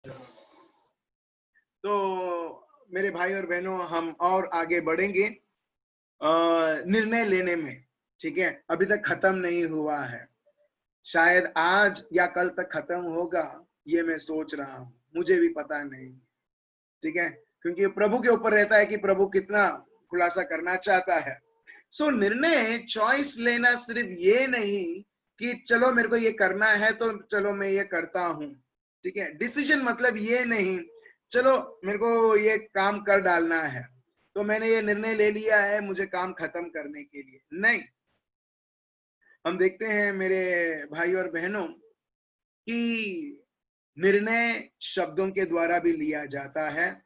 तो मेरे भाई और बहनों, हम और आगे बढ़ेंगे निर्णय लेने में। ठीक है, अभी तक खत्म नहीं हुआ है, शायद आज या कल तक खत्म होगा, ये मैं सोच रहा हूं, मुझे भी पता नहीं। ठीक है, क्योंकि प्रभु के ऊपर रहता है कि प्रभु कितना खुलासा करना चाहता है। सो निर्णय, चॉइस लेना सिर्फ ये नहीं कि चलो मेरे को ये करना है तो चलो मैं ये करता हूं। ठीक है, डिसीजन मतलब ये नहीं चलो मेरे को ये काम कर डालना है तो मैंने ये निर्णय ले लिया है मुझे काम खत्म करने के लिए, नहीं। हम देखते हैं मेरे भाई और बहनों कि निर्णय शब्दों के द्वारा भी लिया जाता है,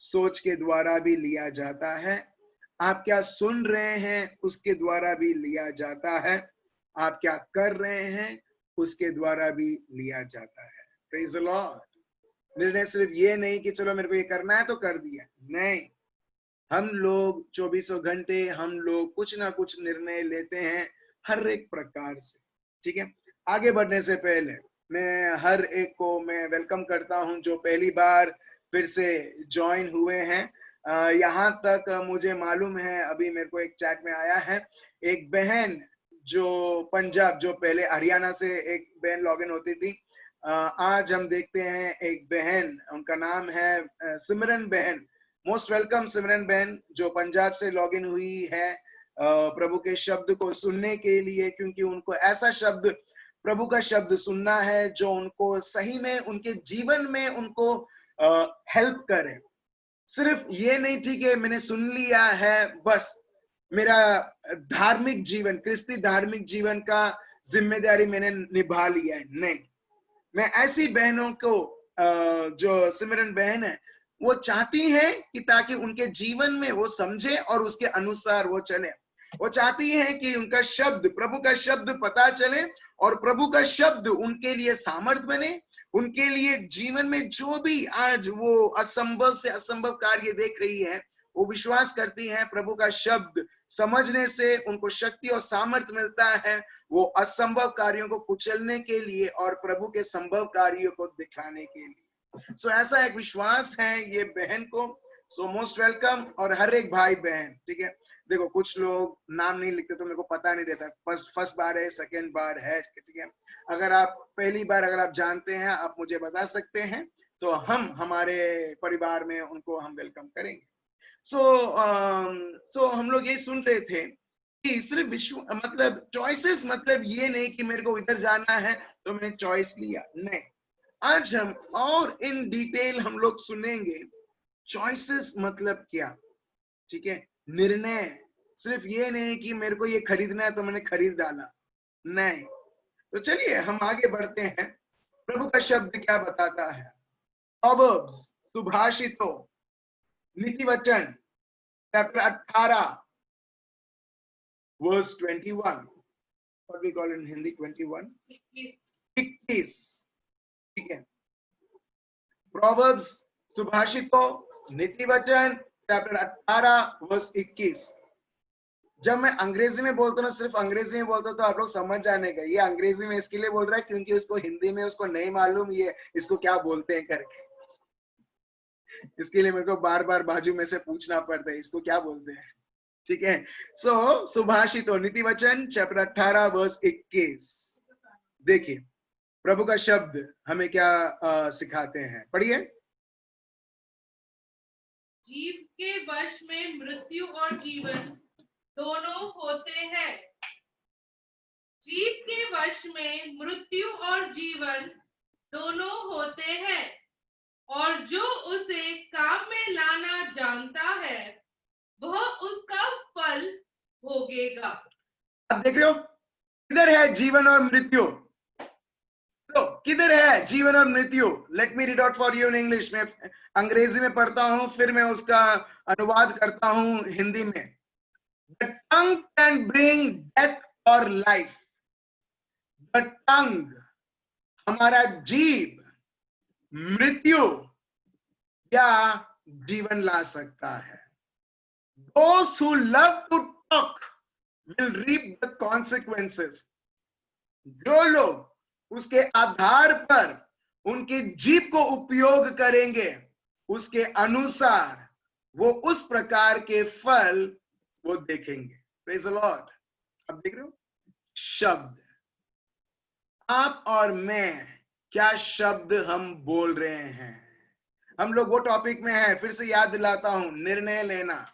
सोच के द्वारा भी लिया जाता है, आप क्या सुन रहे हैं उसके द्वारा भी लिया जाता है, आप क्या कर रहे हैं उसके द्वारा भी लिया जाता है। Praise the Lord. निर्णय सिर्फ ये नहीं कि चलो मेरे को ये करना है तो कर दिया, नहीं। हम लोग 24 घंटे हम लोग कुछ ना कुछ निर्णय लेते हैं, हर एक प्रकार से। ठीक है, आगे बढ़ने से पहले मैं हर एक को मैं वेलकम करता हूं जो पहली बार फिर से ज्वाइन हुए हैं। यहाँ तक मुझे मालूम है, अभी मेरे को एक चैट में आया है, एक बहन जो पंजाब, जो पहले हरियाणा से एक बहन लॉगिन होती थी, आज हम देखते हैं एक बहन, उनका नाम है सिमरन बहन। मोस्ट वेलकम सिमरन बहन, जो पंजाब से लॉगिन हुई है प्रभु के शब्द को सुनने के लिए, क्योंकि उनको ऐसा शब्द, प्रभु का शब्द सुनना है जो उनको सही में उनके जीवन में उनको हेल्प करे। सिर्फ ये नहीं ठीक है मैंने सुन लिया है बस मेरा धार्मिक जीवन, क्रिस्ती धार्मिक जीवन का जिम्मेदारी मैंने निभा लिया है, नहीं। मैं ऐसी बहनों को जो सिमरन बहन है वो चाहती है कि ताकि उनके जीवन में वो समझे और उसके अनुसार वो चले। वो चाहती है कि उनका शब्द, प्रभु का शब्द पता चले और प्रभु का शब्द उनके लिए सामर्थ बने, उनके लिए जीवन में जो भी आज वो असंभव से असंभव कार्य देख रही है, वो विश्वास करती है प्रभु का शब्द समझने से उनको शक्ति और सामर्थ मिलता है, वो असंभव कार्यों को कुचलने के लिए और प्रभु के संभव कार्यों को दिखाने के लिए। सो ऐसा एक विश्वास है ये बहन को। सो मोस्ट वेलकम, और हर एक भाई बहन। ठीक है, देखो कुछ लोग नाम नहीं लिखते तो मेरे को पता नहीं रहता, फर्स्ट बार है, सेकेंड बार है। ठीक है, अगर आप पहली बार अगर आप जानते हैं आप मुझे बता सकते हैं, तो हम हमारे परिवार में उनको हम वेलकम करेंगे। सो हम लोग ये सुन रहे थे कि सिर्फ विश्व मतलब चॉइसेस मतलब ये नहीं कि मेरे को इधर जाना है तो मैंने चॉइस लिया, नहीं। आज हम और इन डिटेल हम लोग सुनेंगे चॉइसेस मतलब क्या। ठीक है, निर्णय सिर्फ ये नहीं कि मेरे को ये खरीदना है तो मैंने खरीद डाला, नहीं। तो चलिए हम आगे बढ़ते हैं, प्रभु का शब्द क्या बताता है। प्रोवर्ब्स, सुभाषितों, नीति वचन, chapter 18 verse 21, what we call in Hindi 21, 21। ठीक है, प्रोवर्ब्स, सुभाषितों, नीति वचन, चैप्टर 18 वर्स 21। जब मैं अंग्रेजी में बोलता हूँ, सिर्फ अंग्रेजी में बोलता हूँ तो आप लोग समझ जाने का, ये अंग्रेजी में इसके लिए बोल रहा है क्योंकि उसको हिंदी में उसको नहीं मालूम ये इसको क्या बोलते हैं करके, इसके लिए मेरे को बार बार बाजू में से पूछना पड़ता है इसको क्या बोलते हैं। ठीक है, सो सुभाषितों, नीति वचन, चैप्टर 18 वर्स 21। देखिए प्रभु का शब्द हमें क्या सिखाते हैं, पढ़िए। जीव के वश में मृत्यु और जीवन दोनों होते हैं। जीव के वश में मृत्यु और जीवन दोनों होते हैं, और जो उसे काम में लाना जानता है वह उसका फल भोगेगा। आप देख रहे हो किधर है जीवन और मृत्यु, तो किधर है जीवन और मृत्यु। Let me read out for you in English. में अंग्रेजी में पढ़ता हूं फिर मैं उसका अनुवाद करता हूं हिंदी में। The tongue can bring death और लाइफ। द टंग, हमारा जीव, मृत्यु या जीवन ला सकता है। Those who love to talk will reap the consequences। जो लोग उसके आधार पर उनकी जीभ को उपयोग करेंगे, उसके अनुसार वो उस प्रकार के फल वो देखेंगे। Praise the Lord. आप देख रहे हो शब्द, आप और मैं, क्या शब्द हम बोल रहे हैं। हम लोग वो टॉपिक में हैं, फिर से याद दिलाता हूं, निर्णय लेना।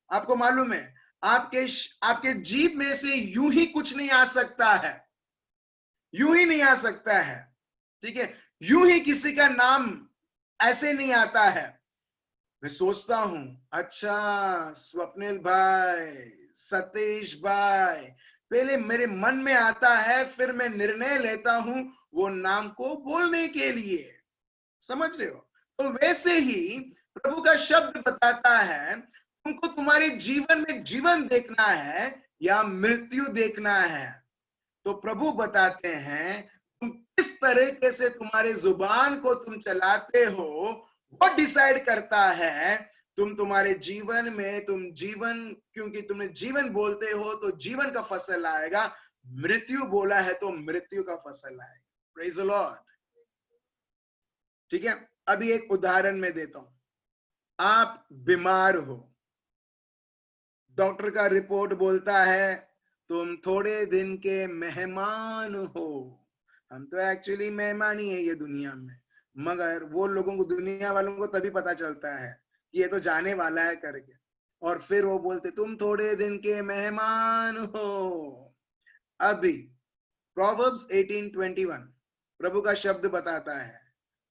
आपको मालूम है आपके जीभ में से यूं ही कुछ नहीं आ सकता है, यूं ही नहीं आ सकता है, ठीक है। यूं ही किसी का नाम ऐसे नहीं आता है। मैं सोचता हूं, अच्छा स्वप्निल भाई, सतीश भाई, पहले मेरे मन में आता है, फिर मैं निर्णय लेता हूं वो नाम को बोलने के लिए। समझ रहे हो? तो वैसे ही प्रभु का शब्द बताता है, तुमको तुम्हारे जीवन में जीवन देखना है या मृत्यु देखना है। तो प्रभु बताते हैं तुम किस तरीके से तुम्हारे जुबान को तुम चलाते हो, वो डिसाइड करता है तुम तुम्हारे जीवन में तुम जीवन, क्योंकि तुमने जीवन बोलते हो तो जीवन का फसल आएगा, मृत्यु बोला है तो मृत्यु का फसल आएगा। Praise the Lord. ठीक है, अभी एक उदाहरण मैं देता हूं। आप बीमार हो, डॉक्टर का रिपोर्ट बोलता है तुम थोड़े दिन के मेहमान हो। हम तो एक्चुअली मेहमान ही है ये दुनिया में, मगर वो लोगों को, दुनिया वालों को तभी पता चलता है कि ये तो जाने वाला है करके, और फिर वो बोलते तुम थोड़े दिन के मेहमान हो। अभी प्रोवर्ब्स 18:21 प्रभु का शब्द बताता है,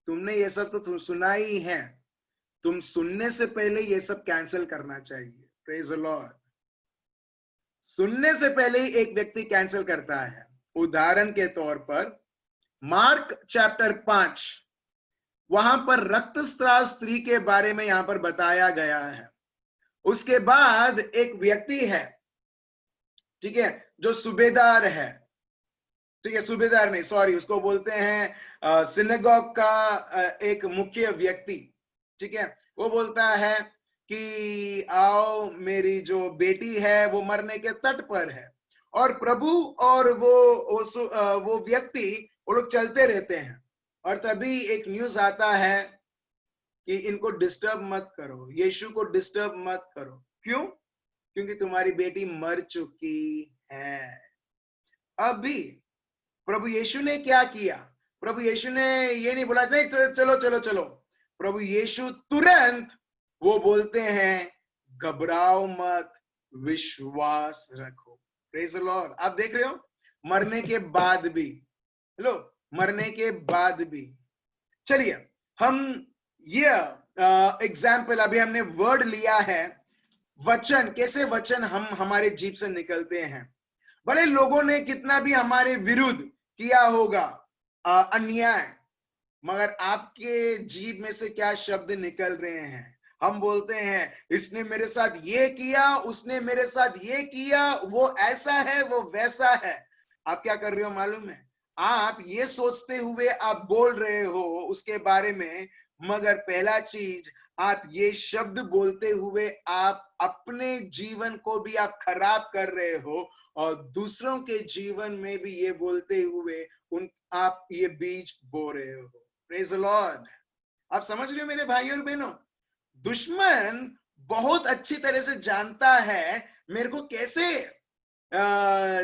तुमने ये सब तो सुना ही है, तुम सुनने से पहले ये सब कैंसिल करना चाहिए। Praise the Lord. सुनने से पहले ही एक व्यक्ति कैंसिल करता है। उदाहरण के तौर पर मार्क चैप्टर 5, वहां पर रक्तस्राव स्त्री के बारे में यहां पर बताया गया है। उसके बाद एक व्यक्ति है, ठीक है, जो सूबेदार है, ठीक है, सूबेदार नहीं, सॉरी, उसको बोलते हैं सिनेगॉग का एक मुख्य व्यक्ति, ठीक है। वो बोलता है कि आओ, मेरी जो बेटी है वो मरने के तट पर है, और प्रभु और वो व्यक्ति, वो लोग चलते रहते हैं, और तभी एक न्यूज आता है कि इनको डिस्टर्ब मत करो, यीशु को डिस्टर्ब मत करो। क्यों? क्योंकि तुम्हारी बेटी मर चुकी है। अभी प्रभु यीशु ने क्या किया? प्रभु यीशु ने ये नहीं बोला नहीं तो चलो चलो चलो, प्रभु यीशु तुरंत वो बोलते हैं घबराओ मत, विश्वास रखो। Praise the Lord. आप देख रहे हो, मरने के बाद भी, हेलो, मरने के बाद भी। चलिए हम ये एग्जाम्पल, अभी हमने वर्ड लिया है, वचन, कैसे वचन हम हमारे जीभ से निकलते हैं। भले लोगों ने कितना भी हमारे विरुद्ध किया होगा अन्याय, मगर आपके जीभ में से क्या शब्द निकल रहे हैं? हम बोलते हैं इसने मेरे साथ ये किया, उसने मेरे साथ ये किया, वो ऐसा है, वो वैसा है। आप क्या कर रहे हो मालूम है? आप ये सोचते हुए आप बोल रहे हो उसके बारे में, मगर पहला चीज, आप ये शब्द बोलते हुए आप अपने जीवन को भी आप खराब कर रहे हो, और दूसरों के जीवन में भी ये बोलते हुए आप ये बीज बो रहे हो। Praise the Lord. आप समझ रहे हो मेरे भाई और बहनों? दुश्मन बहुत अच्छी तरह से जानता है मेरे को कैसे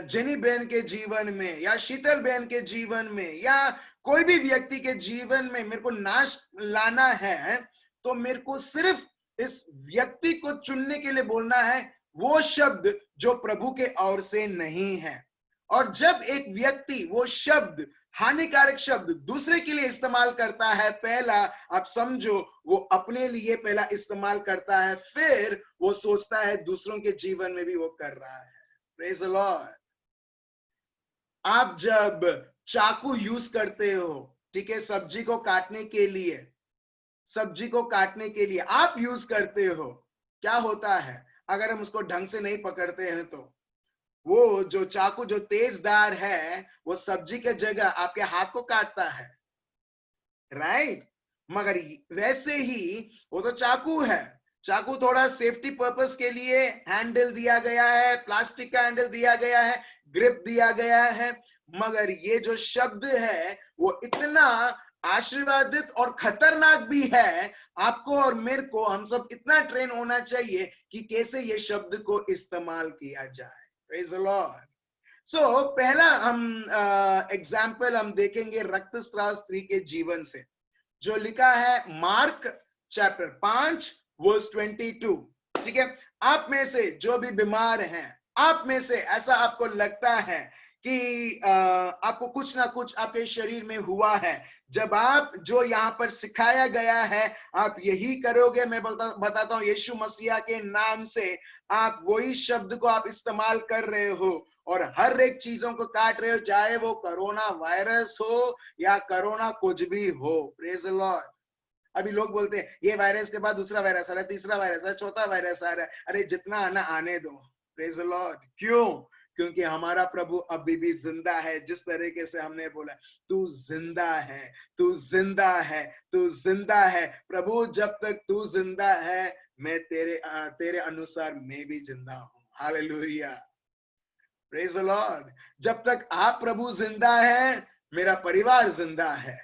जेनी बहन के जीवन में, या शीतल बहन के जीवन में, या कोई भी व्यक्ति के जीवन में मेरे को नाश लाना है, तो मेरे को सिर्फ इस व्यक्ति को चुनने के लिए बोलना है वो शब्द जो प्रभु के ओर से नहीं है। और जब एक व्यक्ति वो शब्द, हानिकारक शब्द दूसरे के लिए इस्तेमाल करता है, पहला आप समझो वो अपने लिए पहला इस्तेमाल करता है, फिर वो सोचता है दूसरों के जीवन में भी वो कर रहा है। Praise the Lord. आप जब चाकू यूज करते हो, ठीक है, सब्जी को काटने के लिए, सब्जी को काटने के लिए आप यूज करते हो, क्या होता है अगर हम उसको ढंग से नहीं पकड़ते हैं तो वो जो चाकू जो तेजदार है वो सब्जी के जगह आपके हाथ को काटता है, राइट। मगर वैसे ही वो तो चाकू है, चाकू थोड़ा सेफ्टी पर्पस के लिए हैंडल दिया गया है, प्लास्टिक का हैंडल दिया गया है, ग्रिप दिया गया है, मगर ये जो शब्द है वो इतना आशीर्वादित और खतरनाक भी है। आपको और मेरे को, हम सब इतना ट्रेन होना चाहिए कि कैसे ये शब्द को इस्तेमाल किया जाए। Praise the Lord. सो पहला हम एग्जाम्पल हम देखेंगे रक्तस्राव स्त्री के जीवन से, जो लिखा है मार्क चैप्टर 5 वर्स 22। ठीक है, आप में से जो भी बीमार हैं, आप में से ऐसा आपको लगता है कि आपको कुछ ना कुछ आपके शरीर में हुआ है, जब आप जो यहाँ पर सिखाया गया है आप यही करोगे, मैं बताता हूं यीशु मसीहा के नाम से, आप वही शब्द को आप इस्तेमाल कर रहे हो और हर एक चीजों को काट रहे हो, चाहे वो कोरोना वायरस हो या कोरोना कुछ भी हो। Praise the Lord. अभी लोग बोलते हैं ये वायरस के बाद दूसरा वायरस आ रहा है, तीसरा वायरस आ रहा है, चौथा वायरस आ रहा है। अरे जितना आना आने दो। Praise the Lord. क्यों? क्योंकि हमारा प्रभु अभी भी जिंदा है। जिस तरीके से हमने बोला, तू जिंदा है, तू जिंदा है, तू जिंदा है। प्रभु जब तक तू जिंदा है, मैं तेरे अनुसार मैं भी जिंदा हूं। हालेलुया। Praise the Lord. जब तक आप प्रभु जिंदा है, मेरा परिवार जिंदा है।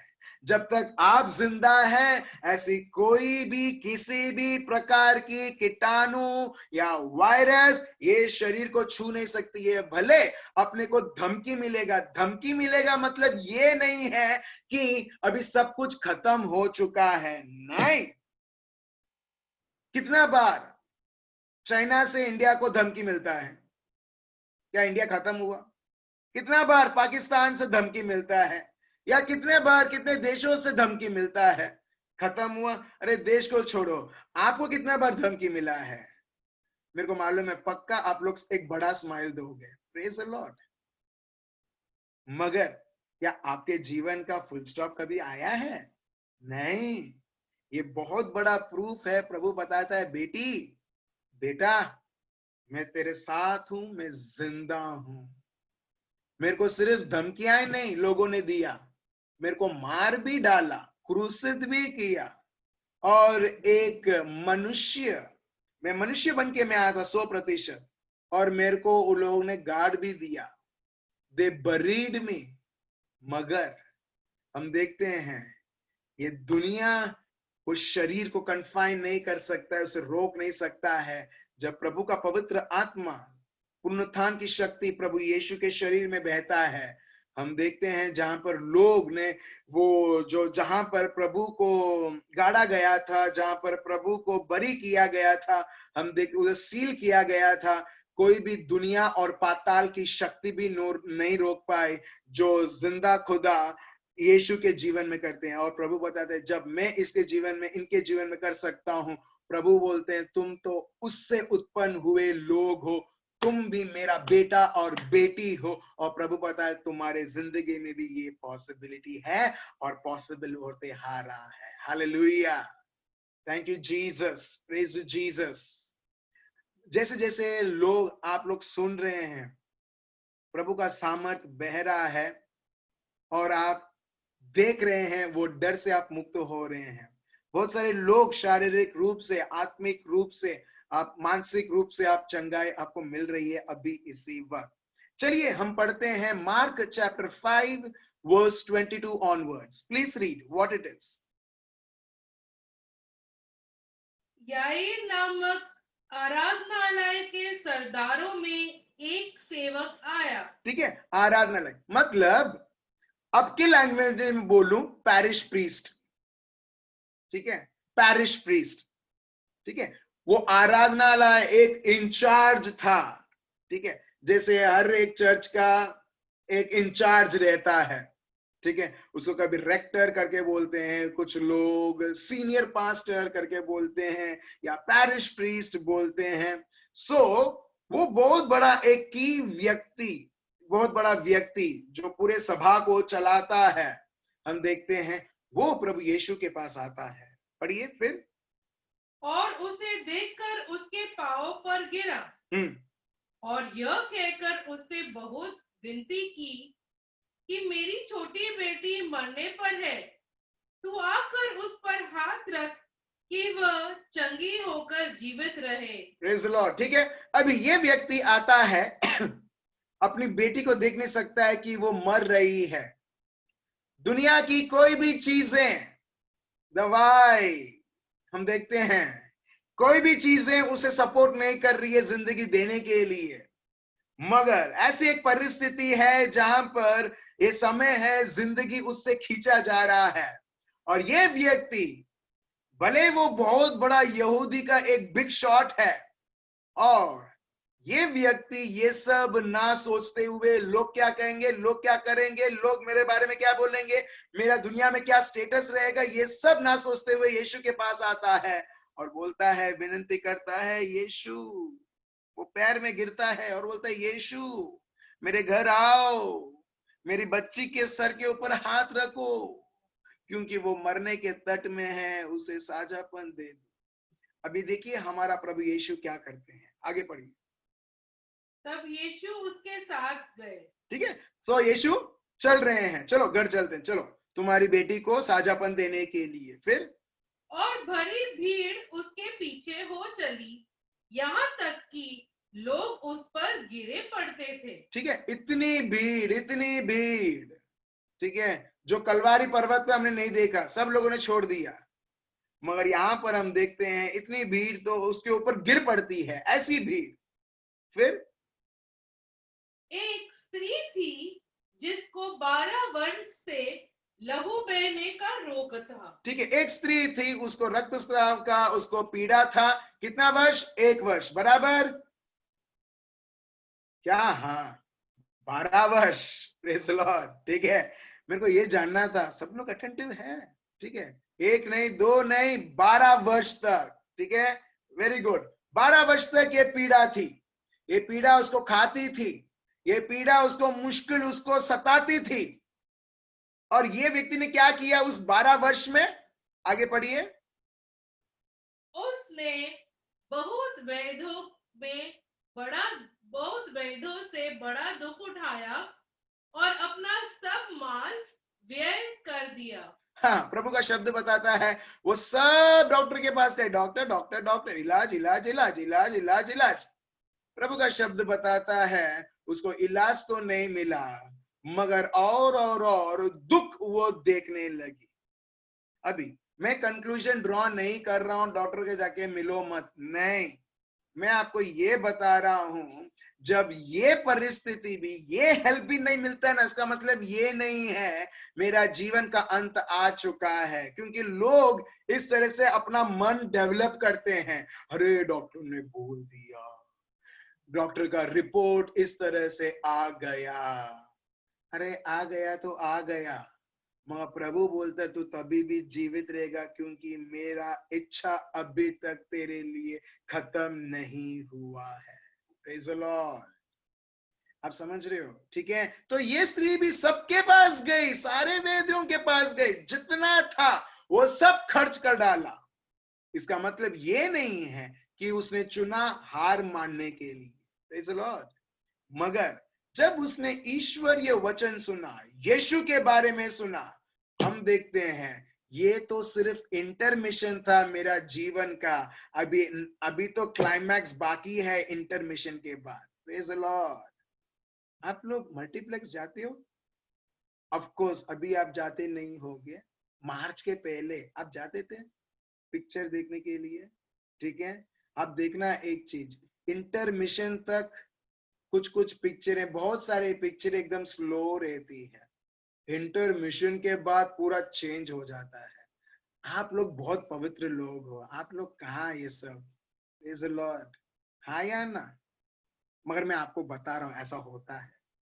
जब तक आप जिंदा हैं, ऐसी कोई भी किसी भी प्रकार की कीटाणु या वायरस ये शरीर को छू नहीं सकती है। भले अपने को धमकी मिलेगा, धमकी मिलेगा मतलब ये नहीं है कि अभी सब कुछ खत्म हो चुका है, नहीं। कितना बार चाइना से इंडिया को धमकी मिलता है, क्या इंडिया खत्म हुआ? कितना बार पाकिस्तान से धमकी मिलता है, या कितने बार कितने देशों से धमकी मिलता है, खत्म हुआ? अरे देश को छोड़ो, आपको कितना बार धमकी मिला है? मेरे को मालूम है पक्का आप लोग एक बड़ा स्माइल दोगे। Praise the Lord. मगर क्या आपके जीवन का फुल स्टॉप कभी आया है? नहीं। ये बहुत बड़ा प्रूफ है। प्रभु बताता है, बेटी बेटा मैं तेरे साथ हूं, मैं जिंदा हूं। मेरे को सिर्फ धमकियां नहीं लोगों ने दिया, मेरे को मार भी डाला, क्रूसित भी किया, और एक मनुष्य, मैं मनुष्य बन के मैं आया था 100%, और मेरे को उन लोगों ने गार्ड भी दिया। दे बरीड मी। मगर हम देखते हैं ये दुनिया उस शरीर को कन्फाइन नहीं कर सकता है, उसे रोक नहीं सकता है। जब प्रभु का पवित्र आत्मा, पुनरुत्थान की शक्ति प्रभु यीशु के शरीर में बहता है, हम देखते हैं जहां पर लोग ने वो जो जहां पर प्रभु को गाड़ा गया था, जहां पर प्रभु को बरी किया गया था, हम देख उसे सील किया गया था, कोई भी दुनिया और पाताल की शक्ति भी नहीं रोक पाए जो जिंदा खुदा यीशु के जीवन में करते हैं। और प्रभु बताते हैं जब मैं इसके जीवन में, इनके जीवन में कर सकता हूं, प्रभु बोलते हैं तुम तो उससे उत्पन्न हुए लोग हो, तुम भी मेरा बेटा और बेटी हो। और प्रभु पता है तुम्हारे जिंदगी में भी ये पॉसिबिलिटी है और पॉसिबल होते आ रहा है। Hallelujah. Thank you Jesus. Praise you Jesus. जैसे जैसे लोग आप लोग सुन रहे हैं, प्रभु का सामर्थ बह रहा है और आप देख रहे हैं, वो डर से आप मुक्त हो रहे हैं। बहुत सारे लोग शारीरिक रूप से, आत्मिक रूप से, आप मानसिक रूप से आप चंगाई आपको मिल रही है अभी इसी वक्त। चलिए हम पढ़ते हैं Mark chapter 5 verse 22 onwards. Please read what it is. याईर नामक आराधनालय के सरदारों में एक सेवक आया। ठीक है, आराधनालय मतलब अब की लैंग्वेज में बोलूं, पैरिश प्रीस्ट। ठीक है, पैरिश प्रीस्ट। ठीक है, वो आराधनालय एक इंचार्ज था। ठीक है, जैसे हर एक चर्च का एक इंचार्ज रहता है। ठीक है, उसको कभी रेक्टर करके बोलते हैं, कुछ लोग सीनियर पास्टर करके बोलते हैं, या पैरिश प्रीस्ट बोलते हैं। सो वो बहुत बड़ा एक की व्यक्ति, बहुत बड़ा व्यक्ति जो पूरे सभा को चलाता है, हम देखते हैं वो प्रभु यीशु के पास आता है। पढ़िए फिर। और उसे देखकर उसके पांवों पर गिरा और यह कहकर उससे बहुत विनती की कि मेरी छोटी बेटी मरने पर है, तू आकर उस पर हाथ रख कि वह चंगी होकर जीवित रहे। Praise the Lord. ठीक है, अभी ये व्यक्ति आता है अपनी बेटी को देख नहीं सकता है कि वो मर रही है, दुनिया की कोई भी चीजें, दवाई, हम देखते हैं कोई भी चीजें उसे सपोर्ट नहीं कर रही है जिंदगी देने के लिए। मगर ऐसी एक परिस्थिति है जहां पर ये समय है, जिंदगी उससे खींचा जा रहा है। और ये व्यक्ति, भले वो बहुत बड़ा यहूदी का एक बिग शॉट है, और ये व्यक्ति ये सब ना सोचते हुए, लोग क्या कहेंगे, लोग क्या करेंगे, लोग मेरे बारे में क्या बोलेंगे, मेरा दुनिया में क्या स्टेटस रहेगा, ये सब ना सोचते हुए यीशु के पास आता है और बोलता है, विनती करता है, यीशु, वो पैर में गिरता है और बोलता है, यीशु मेरे घर आओ, मेरी बच्ची के सर के ऊपर हाथ रखो, क्योंकि वो मरने के तट में है, उसे साझापन दे दो। अभी देखिए हमारा प्रभु यीशु क्या करते हैं, आगे पढ़िए। तब यीशु उसके साथ गए। ठीक है, तो यीशु चल रहे हैं, चलो घर चलते हैं, चलो तुम्हारी बेटी को साझापन देने के लिए। फिर और भरी भीड़ उसके पीछे हो चली, यहाँ तक कि लोग उस पर गिरे पड़ते थे। ठीक है, इतनी भीड़, इतनी भीड़, ठीक है, जो कलवारी पर्वत पे हमने नहीं देखा, सब लोगों ने छोड़ दिया, मगर यहां पर हम देखते हैं इतनी भीड़ तो उसके ऊपर गिर पड़ती है, ऐसी भीड़। फिर एक स्त्री थी जिसको 12 वर्ष से लहू बहने का रोग था। ठीक है, एक स्त्री थी, उसको रक्तस्राव का उसको पीड़ा था। कितना वर्ष? 1 वर्ष, बराबर क्या? हाँ, 12 वर्ष। Praise Lord. ठीक है, मेरे को ये जानना था, सब लोग अटेंटिव है? ठीक है, 1 नहीं, 2 नहीं, 12 वर्ष तक। ठीक है, वेरी गुड। 12 वर्ष तक ये पीड़ा थी, ये पीड़ा उसको खाती थी, ये पीड़ा उसको मुश्किल उसको सताती थी। और ये व्यक्ति ने क्या किया उस 12 वर्ष में? आगे पढ़िए। उसने बहुत वैद्यों में बड़ा बहुत वैद्यों से बड़ा दुख उठाया और अपना सब माल व्यय कर दिया। हाँ, प्रभु का शब्द बताता है, वो सब डॉक्टर के पास गए, डॉक्टर डॉक्टर डॉक्टर, इलाज इलाज इलाज इलाज इलाज इलाज। प्रभु का शब्द बताता है, उसको इलाज तो नहीं मिला, मगर और दुख वो देखने लगी। अभी मैं कंक्लूजन ड्रॉ नहीं कर रहा हूं, डॉक्टर के जाके मिलो मत, नहीं, मैं आपको ये बता रहा हूं, जब ये परिस्थिति भी, ये हेल्प भी नहीं मिलता है ना, इसका मतलब ये नहीं है मेरा जीवन का अंत आ चुका है। क्योंकि लोग इस तरह से अपना मन डेवलप करते हैं, अरे डॉक्टर ने बोल दिया, डॉक्टर का रिपोर्ट इस तरह से आ गया। अरे आ गया तो आ गया, मगर प्रभु बोलता है तू तभी भी जीवित रहेगा, क्योंकि मेरा इच्छा अभी तक तेरे लिए खत्म नहीं हुआ है। Praise the Lord. आप समझ रहे हो? ठीक है, तो ये स्त्री भी सबके पास गई, सारे वेदियों के पास गई, जितना था वो सब खर्च कर डाला। इसका मतलब ये नहीं है कि उसने चुना हार मानने के लिए। Praise the Lord. मगर जब उसने ईश्वरीय वचन सुना, यीशु के बारे में सुना, हम देखते हैं ये तो सिर्फ इंटरमिशन था मेरा जीवन का, अभी अभी तो क्लाइमैक्स बाकी है इंटरमिशन के बाद। Praise the Lord. आप लोग मल्टीप्लेक्स जाते हो? ऑफ कोर्स अभी आप जाते नहीं होंगे, मार्च के पहले आप जाते थे पिक्चर देखने के लिए। ठीक है, आप देखना एक चीज, इंटरमिशन तक कुछ कुछ पिक्चरें, बहुत सारे पिक्चर एकदम स्लो रहती है, इंटरमिशन के बाद पूरा चेंज हो जाता है। आप लोग बहुत पवित्र लोग हो, आप लोग कहाँ ये सब? Praise the Lord. हाँ या ना? मगर मैं आपको बता रहा हूं ऐसा होता है।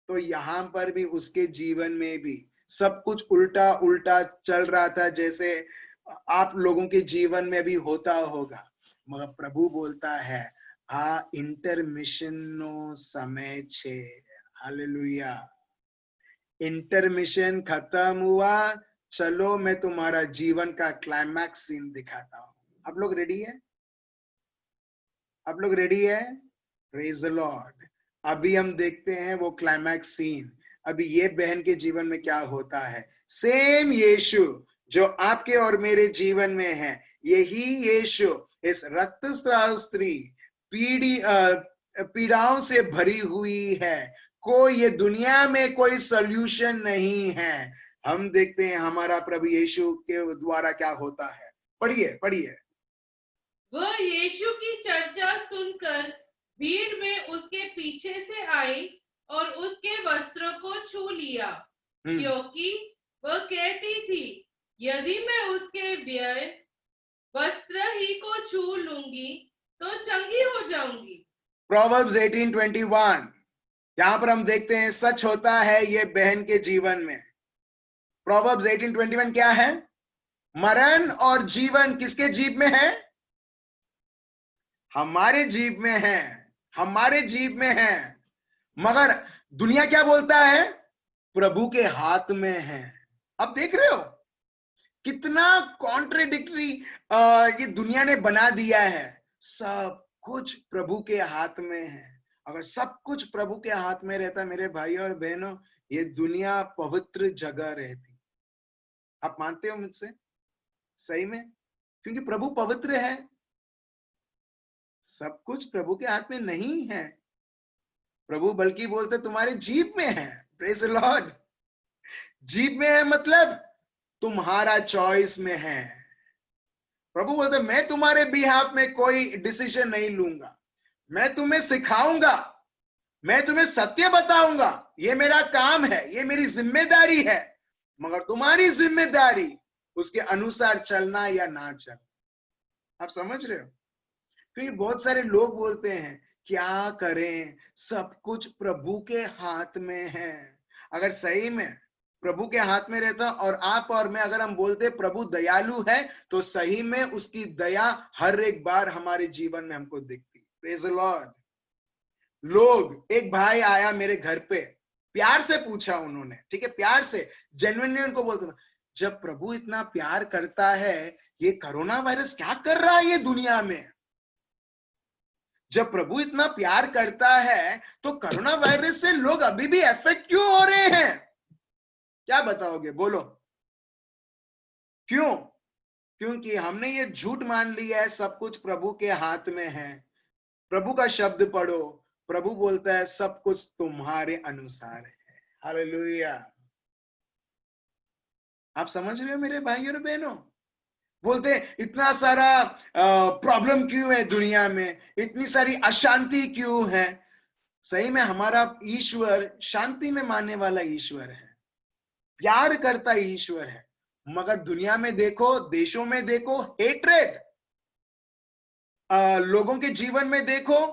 तो यहाँ पर भी उसके जीवन में भी सब कुछ उल्टा उल्टा चल रहा था, जैसे आप लोगों के जीवन में भी होता होगा। मगर प्रभु बोलता है, आ इंटरमिशन नो समय छे। हालेलुया। इंटरमिशन खत्म हुआ, चलो मैं तुम्हारा जीवन का क्लाइमैक्स सीन दिखाता हूं। आप लोग रेडी है? आप लोग रेडी है? Praise the Lord. अभी हम देखते हैं वो क्लाइमैक्स सीन। अभी ये बहन के जीवन में क्या होता है। सेम यीशु जो आपके और मेरे जीवन में है, यही यीशु इस रक्तस्राव स्त्री पीड़ाओं से भरी हुई है। कोई ये दुनिया में कोई सॉल्यूशन नहीं है, हम देखते हैं हमारा प्रभु यीशु के द्वारा क्या होता है। पढ़िए पढ़िए। वह यीशु की चर्चा सुनकर भीड़ में उसके पीछे से आई और उसके वस्त्रों को छू लिया, क्योंकि वह कहती थी, यदि मैं उसके व्यय वस्त्र ही को छू लूंगी तो चंगी हो जाऊंगी। प्रोवर्ब्स 18:21 यहां पर हम देखते हैं सच होता है ये बहन के जीवन में। प्रोवर्ब्स 18:21 क्या है? मरण और जीवन किसके जीव में है? हमारे जीव में है, हमारे जीव में है। मगर दुनिया क्या बोलता है? प्रभु के हाथ में है। अब देख रहे हो कितना कॉन्ट्रेडिक्टरी ये दुनिया ने बना दिया है। सब कुछ प्रभु के हाथ में है। अगर सब कुछ प्रभु के हाथ में रहता मेरे भाई और बहनों, ये दुनिया पवित्र जगह रहती। आप मानते हो मुझसे? सही में, क्योंकि प्रभु पवित्र है। सब कुछ प्रभु के हाथ में नहीं है। प्रभु बल्कि बोलते तुम्हारे जीव में है। Praise the Lord. जीव में है मतलब तुम्हारा चॉइस में है। प्रभु बोलते मैं तुम्हारे बिहाफ में कोई डिसीजन नहीं लूंगा, मैं तुम्हें सिखाऊंगा, मैं तुम्हें सत्य बताऊंगा। ये मेरा काम है, ये मेरी जिम्मेदारी है, मगर तुम्हारी जिम्मेदारी उसके अनुसार चलना या ना चलना। आप समझ रहे हो? क्योंकि बहुत सारे लोग बोलते हैं क्या करें, सब कुछ प्रभु के हाथ में है। अगर सही में प्रभु के हाथ में रहता और आप और मैं अगर हम बोलते प्रभु दयालु है, तो सही में उसकी दया हर एक बार हमारे जीवन में हमको दिखती। Praise the Lord. लोग, एक भाई आया मेरे घर पे, प्यार से पूछा उन्होंने, ठीक है, प्यार से, जेन्युइनली उनको बोलता था, जब प्रभु इतना प्यार करता है, ये कोरोना वायरस क्या कर रहा है ये दुनिया में? जब प्रभु इतना प्यार करता है तो कोरोना वायरस से लोग अभी भी अफेक्ट क्यों हो रहे हैं? क्या बताओगे? बोलो क्यों? क्योंकि हमने ये झूठ मान लिया है सब कुछ प्रभु के हाथ में है। प्रभु का शब्द पढ़ो, प्रभु बोलता है सब कुछ तुम्हारे अनुसार है। हालेलुया। आप समझ रहे हो मेरे भाई और बहनों? बोलते इतना सारा प्रॉब्लम क्यों है दुनिया में, इतनी सारी अशांति क्यों है? सही में हमारा ईश्वर शांति में मानने वाला ईश्वर है, प्यार करता ईश्वर है। मगर दुनिया में देखो, देशों में देखो, हेट्रेड, लोगों के जीवन में देखो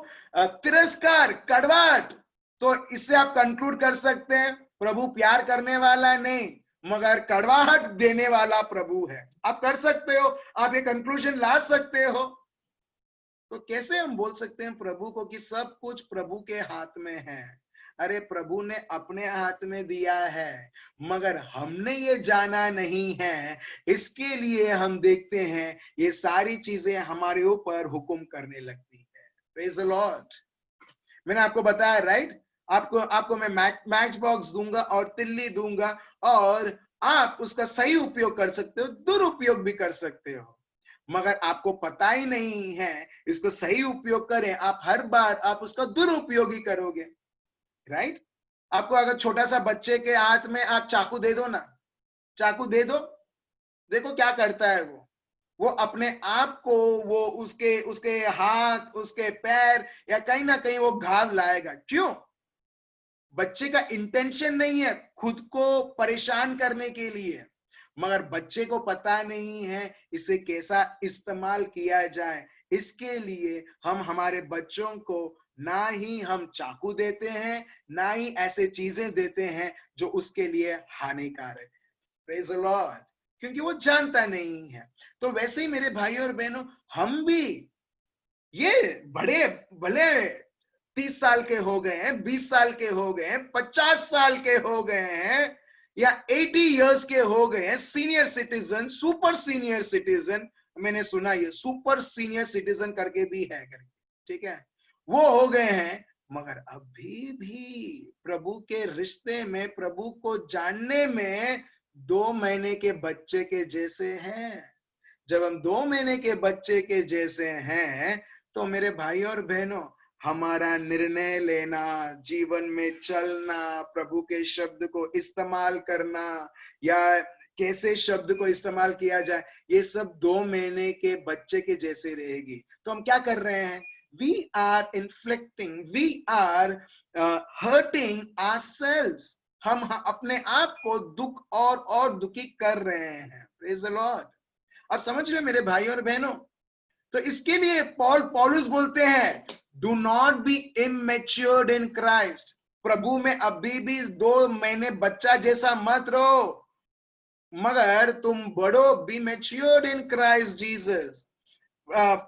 तिरस्कार, कड़वाहट। तो इससे आप कंक्लूड कर सकते हैं प्रभु प्यार करने वाला नहीं, मगर कड़वाहट देने वाला प्रभु है। आप कर सकते हो, आप ये कंक्लूजन ला सकते हो। तो कैसे हम बोल सकते हैं प्रभु को कि सब कुछ प्रभु के हाथ में है? अरे प्रभु ने अपने हाथ में दिया है, मगर हमने ये जाना नहीं है, इसके लिए हम देखते हैं ये सारी चीजें हमारे ऊपर हुक्म करने लगती है। Praise the Lord. मैंने आपको बताया राइट, आपको मैं मैच बॉक्स दूंगा और तिल्ली दूंगा, और आप उसका सही उपयोग कर सकते हो, दुरुपयोग भी कर सकते हो। मगर आपको पता ही नहीं है इसको सही उपयोग करें, आप हर बार आप उसका दुरुपयोग ही करोगे। राइट? आपको अगर छोटा सा बच्चे के हाथ में आप चाकू दे दो ना, चाकू दे दो, देखो क्या करता है वो अपने आप को, वो उसके उसके हाथ, उसके पैर या कहीं ना कहीं वो घाव लाएगा। क्यों? बच्चे का इंटेंशन नहीं है खुद को परेशान करने के लिए, मगर बच्चे को पता नहीं है इसे कैसा इस्तेमाल किया जाए। इसके लिए हम हमारे बच्चों को ना ही हम चाकू देते हैं, ना ही ऐसे चीजें देते हैं जो उसके लिए हानिकारक है। Praise the Lord. क्योंकि वो जानता नहीं है। तो वैसे ही मेरे भाई और बहनों, हम भी ये बड़े भले 30 साल के हो गए हैं, 20 साल के हो गए हैं, 50 साल के हो गए हैं, या 80 इयर्स के हो गए हैं, senior citizen, super senior citizen, मैंने सुना ये सुपर सीनियर सिटीजन करके भी है करके, ठीक है, वो हो गए हैं, मगर अभी भी प्रभु के रिश्ते में, प्रभु को जानने में 2 महीने के बच्चे के जैसे हैं। जब हम 2 महीने के बच्चे के जैसे हैं, तो मेरे भाई और बहनों, हमारा निर्णय लेना, जीवन में चलना, प्रभु के शब्द को इस्तेमाल करना, या कैसे शब्द को इस्तेमाल किया जाए, ये सब 2 महीने के बच्चे के जैसे रहेगी। तो हम क्या कर रहे हैं? We are inflicting, we are hurting ourselves। हम अपने आप को दुख और दुखी कर रहे हैं। Praise the Lord. आप समझ रहे हो मेरे भाई और बहनों? तो इसके लिए पौलुस बोलते हैं, do not be immatured in Christ. प्रभु में अभी भी 2 महीने बच्चा जैसा मत रहो, मगर तुम बढ़ो, be matured in Christ Jesus.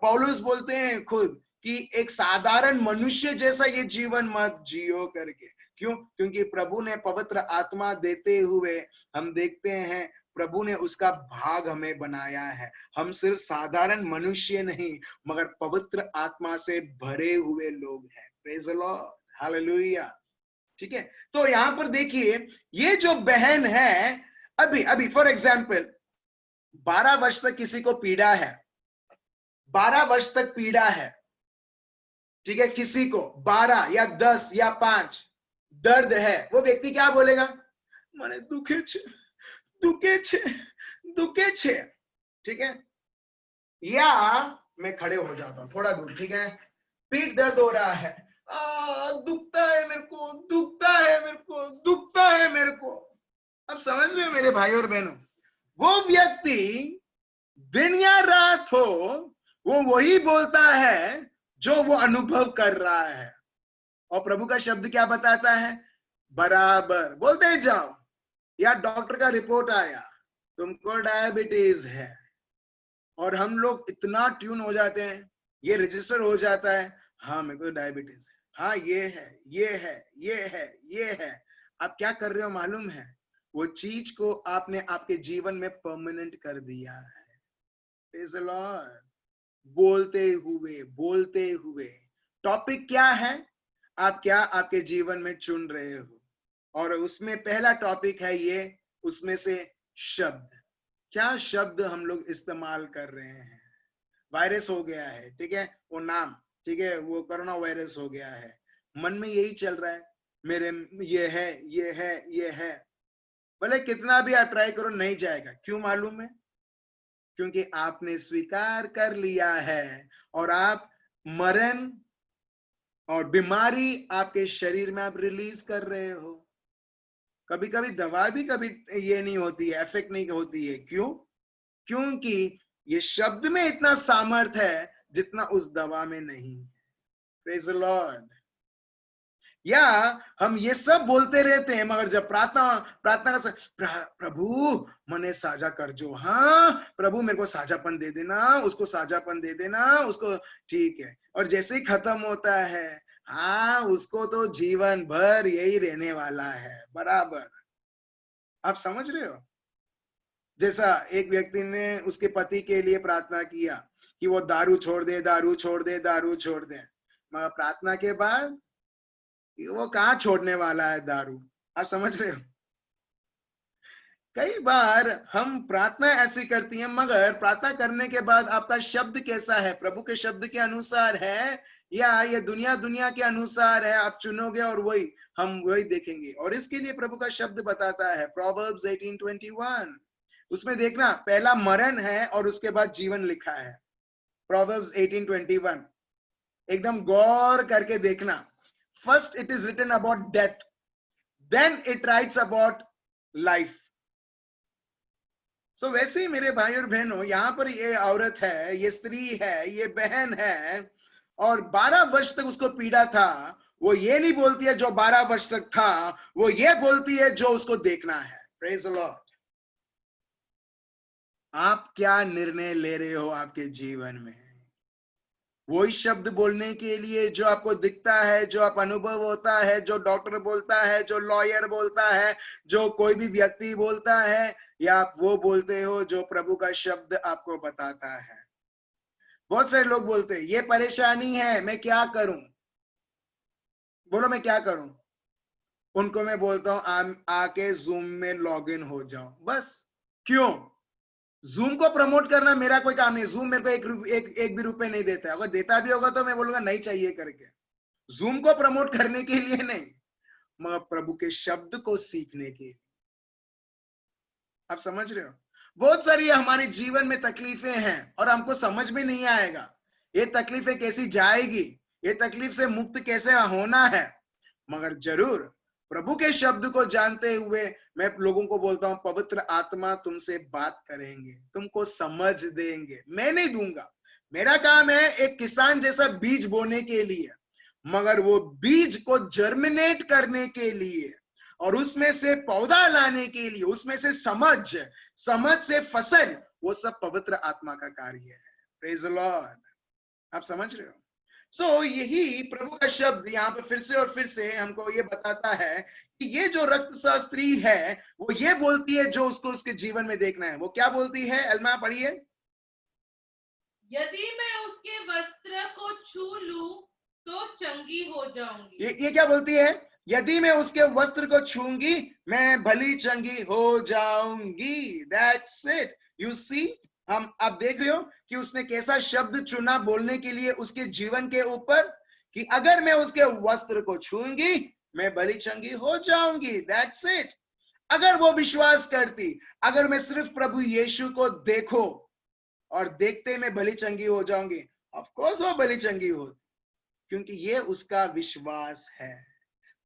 पौलुस बोलते हैं खुद कि एक साधारण मनुष्य जैसा ये जीवन मत जियो करके। क्यों? क्योंकि प्रभु ने पवित्र आत्मा देते हुए हम देखते हैं प्रभु ने उसका भाग हमें बनाया है। हम सिर्फ साधारण मनुष्य नहीं, मगर पवित्र आत्मा से भरे हुए लोग हैं। Praise the Lord, hallelujah. ठीक है, तो यहां पर देखिए, ये जो बहन है, अभी फॉर एग्जाम्पल 12 वर्ष तक किसी को पीड़ा है, 12 वर्ष तक पीड़ा है, ठीक है, किसी को 12 या 10 या 5 दर्द है, वो व्यक्ति क्या बोलेगा? माने दुखे छे, दुखे छे, दुखे छे। ठीक है, या मैं खड़े हो जाता हूं थोड़ा दूर, ठीक है, पीठ दर्द हो रहा है, दुखता है मेरे को, दुखता है मेरे को, दुखता है मेरे को। अब समझ रहे हो मेरे भाई और बहनों? वो व्यक्ति दिन या रात हो, वो वही बोलता है जो वो अनुभव कर रहा है। और प्रभु का शब्द क्या बताता है? बराबर बोलते जाओ। या डॉक्टर का रिपोर्ट आया, तुमको डायबिटीज है, और हम लोग इतना ट्यून हो जाते हैं, ये रजिस्टर हो जाता है, हाँ मेरे को डायबिटीज है, हाँ ये है, ये है, ये है, ये है। आप क्या कर रहे हो मालूम है? वो चीज को आपने आपके जीवन में परमानेंट कर दिया है। Praise the Lord. बोलते हुए टॉपिक क्या है? आप क्या आपके जीवन में चुन रहे हो? और उसमें पहला टॉपिक है ये, उसमें से शब्द। क्या शब्द हम लोग इस्तेमाल कर रहे हैं? वायरस हो गया है, ठीक है, वो नाम, ठीक है, वो कोरोना वायरस हो गया है, मन में यही चल रहा है, मेरे ये है, ये है, ये है। भले कितना भी आप ट्राई करो नहीं जाएगा। क्यों मालूम है? क्योंकि आपने स्वीकार कर लिया है, और आप मरण और बीमारी आपके शरीर में आप रिलीज कर रहे हो। कभी कभी दवा भी कभी ये नहीं होती है, इफेक्ट नहीं होती है। क्यों? क्योंकि ये शब्द में इतना सामर्थ है जितना उस दवा में नहीं। Praise the Lord. या हम ये सब बोलते रहते हैं, मगर जब प्रार्थना का प्रभु मने साझा कर जो, हाँ प्रभु मेरे को साझापन दे देना, उसको साझापन दे देना, उसको, ठीक है, और जैसे ही खत्म होता है, हाँ उसको तो जीवन भर यही रहने वाला है। बराबर। आप समझ रहे हो? जैसा एक व्यक्ति ने उसके पति के लिए प्रार्थना किया कि वो दारू छोड़ दे, दारू छोड़ दे, दारू छोड़ दे, मगर प्रार्थना के बाद वो कहाँ छोड़ने वाला है दारू? आप समझ रहे हो? कई बार हम प्रार्थना ऐसी करती हैं, मगर प्रार्थना करने के बाद आपका शब्द कैसा है? प्रभु के शब्द के अनुसार है, या ये दुनिया के अनुसार है? आप चुनोगे और हम वही देखेंगे। और इसके लिए प्रभु का शब्द बताता है, प्रोवर्ब्स 18:21, उसमें देखना, पहला मरण है और उसके बाद जीवन लिखा है। प्रोवर्ब्स 18:21 एकदम गौर करके देखना। First it is written about death, then it writes about life. So वैसे ही मेरे भाई और बहनों, यहाँ पर ये औरत है, ये स्त्री है, ये बहन है, और 12 वर्ष तक उसको पीड़ा था। वो ये नहीं बोलती है जो 12 वर्ष तक था, वो ये बोलती है जो उसको देखना है। Praise the Lord. आप क्या निर्णय ले रहे हो आपके जीवन में? वही शब्द बोलने के लिए जो आपको दिखता है, जो आप अनुभव होता है, जो डॉक्टर बोलता है, जो लॉयर बोलता है, जो कोई भी व्यक्ति बोलता है, या आप वो बोलते हो जो प्रभु का शब्द आपको बताता है? बहुत सारे लोग बोलते हैं ये परेशानी है, मैं क्या करूं? बोलो मैं क्या करूं? उनको मैं बोलता हूं आके जूम में लॉग इन हो जाओ, बस। क्यों? जूम को प्रमोट करना मेरा कोई काम नहीं। जूम मेरे को एक भी रुपए नहीं देता है। अगर देता भी होगा तो मैं बोलूंगा नहीं चाहिए करके। जूम को प्रमोट करने के लिए नहीं, मगर प्रभु के शब्द को सीखने के लिए। आप समझ रहे हो? बहुत सारी हमारे जीवन में तकलीफें हैं और हमको समझ में नहीं आएगा ये तकलीफें कैसी जाएगी, ये तकलीफ से मुक्त कैसे होना है। मगर जरूर प्रभु के शब्द को जानते हुए मैं लोगों को बोलता हूं, पवित्र आत्मा तुमसे बात करेंगे, तुमको समझ देंगे। मैं नहीं दूंगा, मेरा काम है एक किसान जैसा बीज बोने के लिए, मगर वो बीज को जर्मिनेट करने के लिए और उसमें से पौधा लाने के लिए, उसमें से समझ से फसल, वो सब पवित्र आत्मा का कार्य है। Praise the Lord. आप समझ रहे हो? यही प्रभु का शब्द यहाँ पे फिर से और फिर से हमको ये बताता है कि ये जो रक्तशास्त्री है वो ये बोलती है जो उसको उसके जीवन में देखना है। वो क्या बोलती है? एल्मा पढ़िए। यदि मैं उसके वस्त्र को छू लूं तो चंगी हो जाऊंगी। ये क्या बोलती है? यदि मैं उसके वस्त्र को छूंगी मैं भली चंगी हो जाऊंगी। That's it. यू सी, हम आप देख रहे हो कि उसने कैसा शब्द चुना बोलने के लिए उसके जीवन के ऊपर, कि अगर मैं उसके वस्त्र को छूंगी मैं भली चंगी हो जाऊंगी। That's it. अगर वो विश्वास करती, अगर मैं सिर्फ प्रभु यीशु को देखो और देखते मैं भली चंगी हो जाऊंगी, ऑफ कोर्स वो भली चंगी होती, क्योंकि ये उसका विश्वास है।